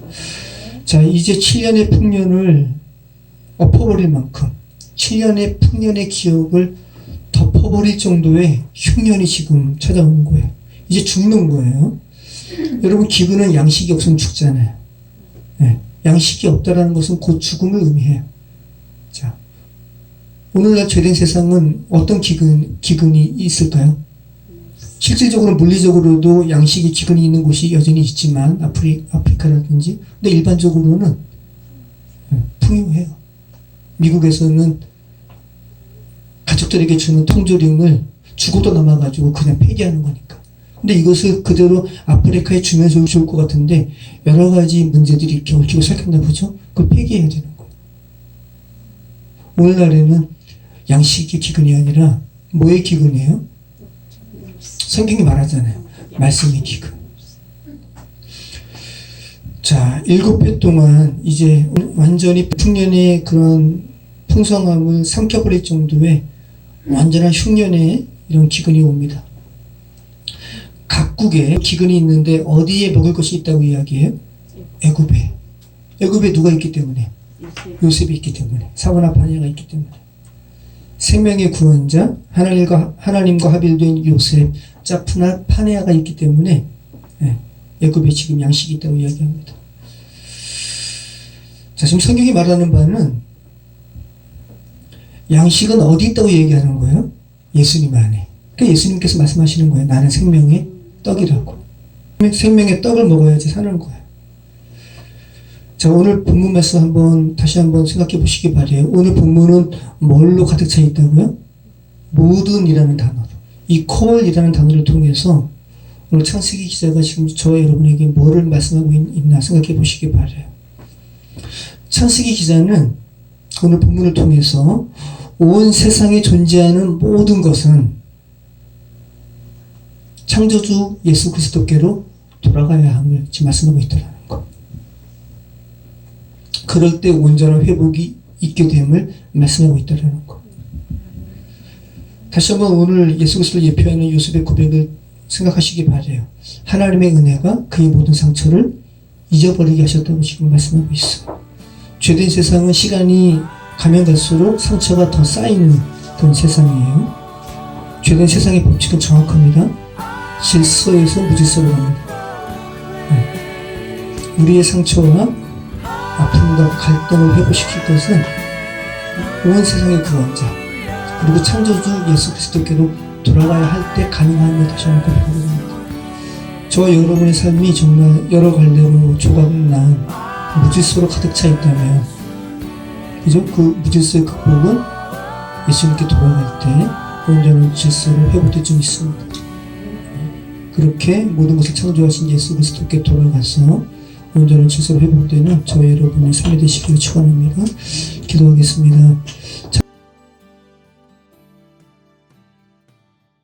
자, 이제 7년의 풍년을 엎어버릴 만큼 7년의 풍년의 기억을 덮어버릴 정도의 흉년이 지금 찾아오는 거예요. 이제 죽는 거예요. 여러분, 기근은 양식이 없으면 죽잖아요. 네. 양식이 없다라는 것은 곧 죽음을 의미해요. 자, 오늘날 죄된 세상은 어떤 기근이 있을까요? 실질적으로 물리적으로도 양식이 기근이 있는 곳이 여전히 있지만 아프리카라든지, 근데 일반적으로는 풍요해요. 미국에서는 가족들에게 주는 통조림을 죽어도 남아가지고 그냥 폐기하는 거니까. 근데 이것을 그대로 아프리카에 주면서 좋을 것 같은데 여러 가지 문제들이 이렇게 얽히고 시작했나 보죠. 그걸 폐기해야 되는 거예요. 오늘날에는 양식의 기근이 아니라 뭐의 기근이에요? 성경이 말하잖아요. 말씀의 기근. 자, 7회 동안 이제 완전히 풍년의 그런 풍성함을 삼켜버릴 정도의 완전한 흉년의 이런 기근이 옵니다. 각국에 기근이 있는데 어디에 먹을 것이 있다고 이야기해요? 애굽에. 애굽에 누가 있기 때문에? 요셉이 있기 때문에. 사고나 파냐가 있기 때문에. 생명의 구원자 하나님과 합일된 요셉, 짜프나 파네아가 있기 때문에 애굽에 지금 양식이 있다고 이야기합니다. 자, 지금 성경이 말하는 바는 양식은 어디 있다고 얘기하는 거예요? 예수님 안에. 그러니까 예수님께서 말씀하시는 거예요. 나는 생명의 떡이라고. 생명의 떡을 먹어야지 사는 거예요. 자, 오늘 본문 말씀 다시 한번 생각해 보시기 바래요. 오늘 본문은 뭘로 가득 차 있다고요? 모든이라는 단어로. 이 콜이라는 단어를 통해서 오늘 창세기 기자가 지금 저와 여러분에게 뭐를 말씀하고 있나 생각해 보시기 바래요. 창세기 기자는 오늘 본문을 통해서 온 세상에 존재하는 모든 것은 창조주 예수 그리스도께로 돌아가야 함을 지금 말씀하고 있다는 것. 그럴 때 온전한 회복이 있게 됨을 말씀하고 있다는 것. 다시 한번 오늘 예수 그리스도를 예표하는 요셉의 고백을 생각하시기 바래요. 하나님의 은혜가 그의 모든 상처를 잊어버리게 하셨다고 지금 말씀하고 있어요. 죄된 세상은 시간이 가면 갈수록 상처가 더 쌓이는 그런 세상이에요. 죄된 세상의 법칙은 정확합니다. 질서에서 무질서로 갑니다. 우리의 상처와 아픔과 갈등을 회복시킬 것은 온 세상의 구원자 그리고 창조주 예수 그리스도께로 돌아가야 할 때 가능함을 다시 한번 고백합니다. 저와 여러분의 삶이 정말 여러 갈래로 조각난 무질서로 가득 차 있다면, 그죠? 그 무질서의 극복은 예수님께 돌아갈 때 온전한 질서로 회복될 수 있습니다. 그렇게 모든 것을 창조하신 예수 그리스도께 돌아가서 온전한 질서로 회복되는 저와 여러분의 삶이 되시기를 축원합니다. 기도하겠습니다. 자,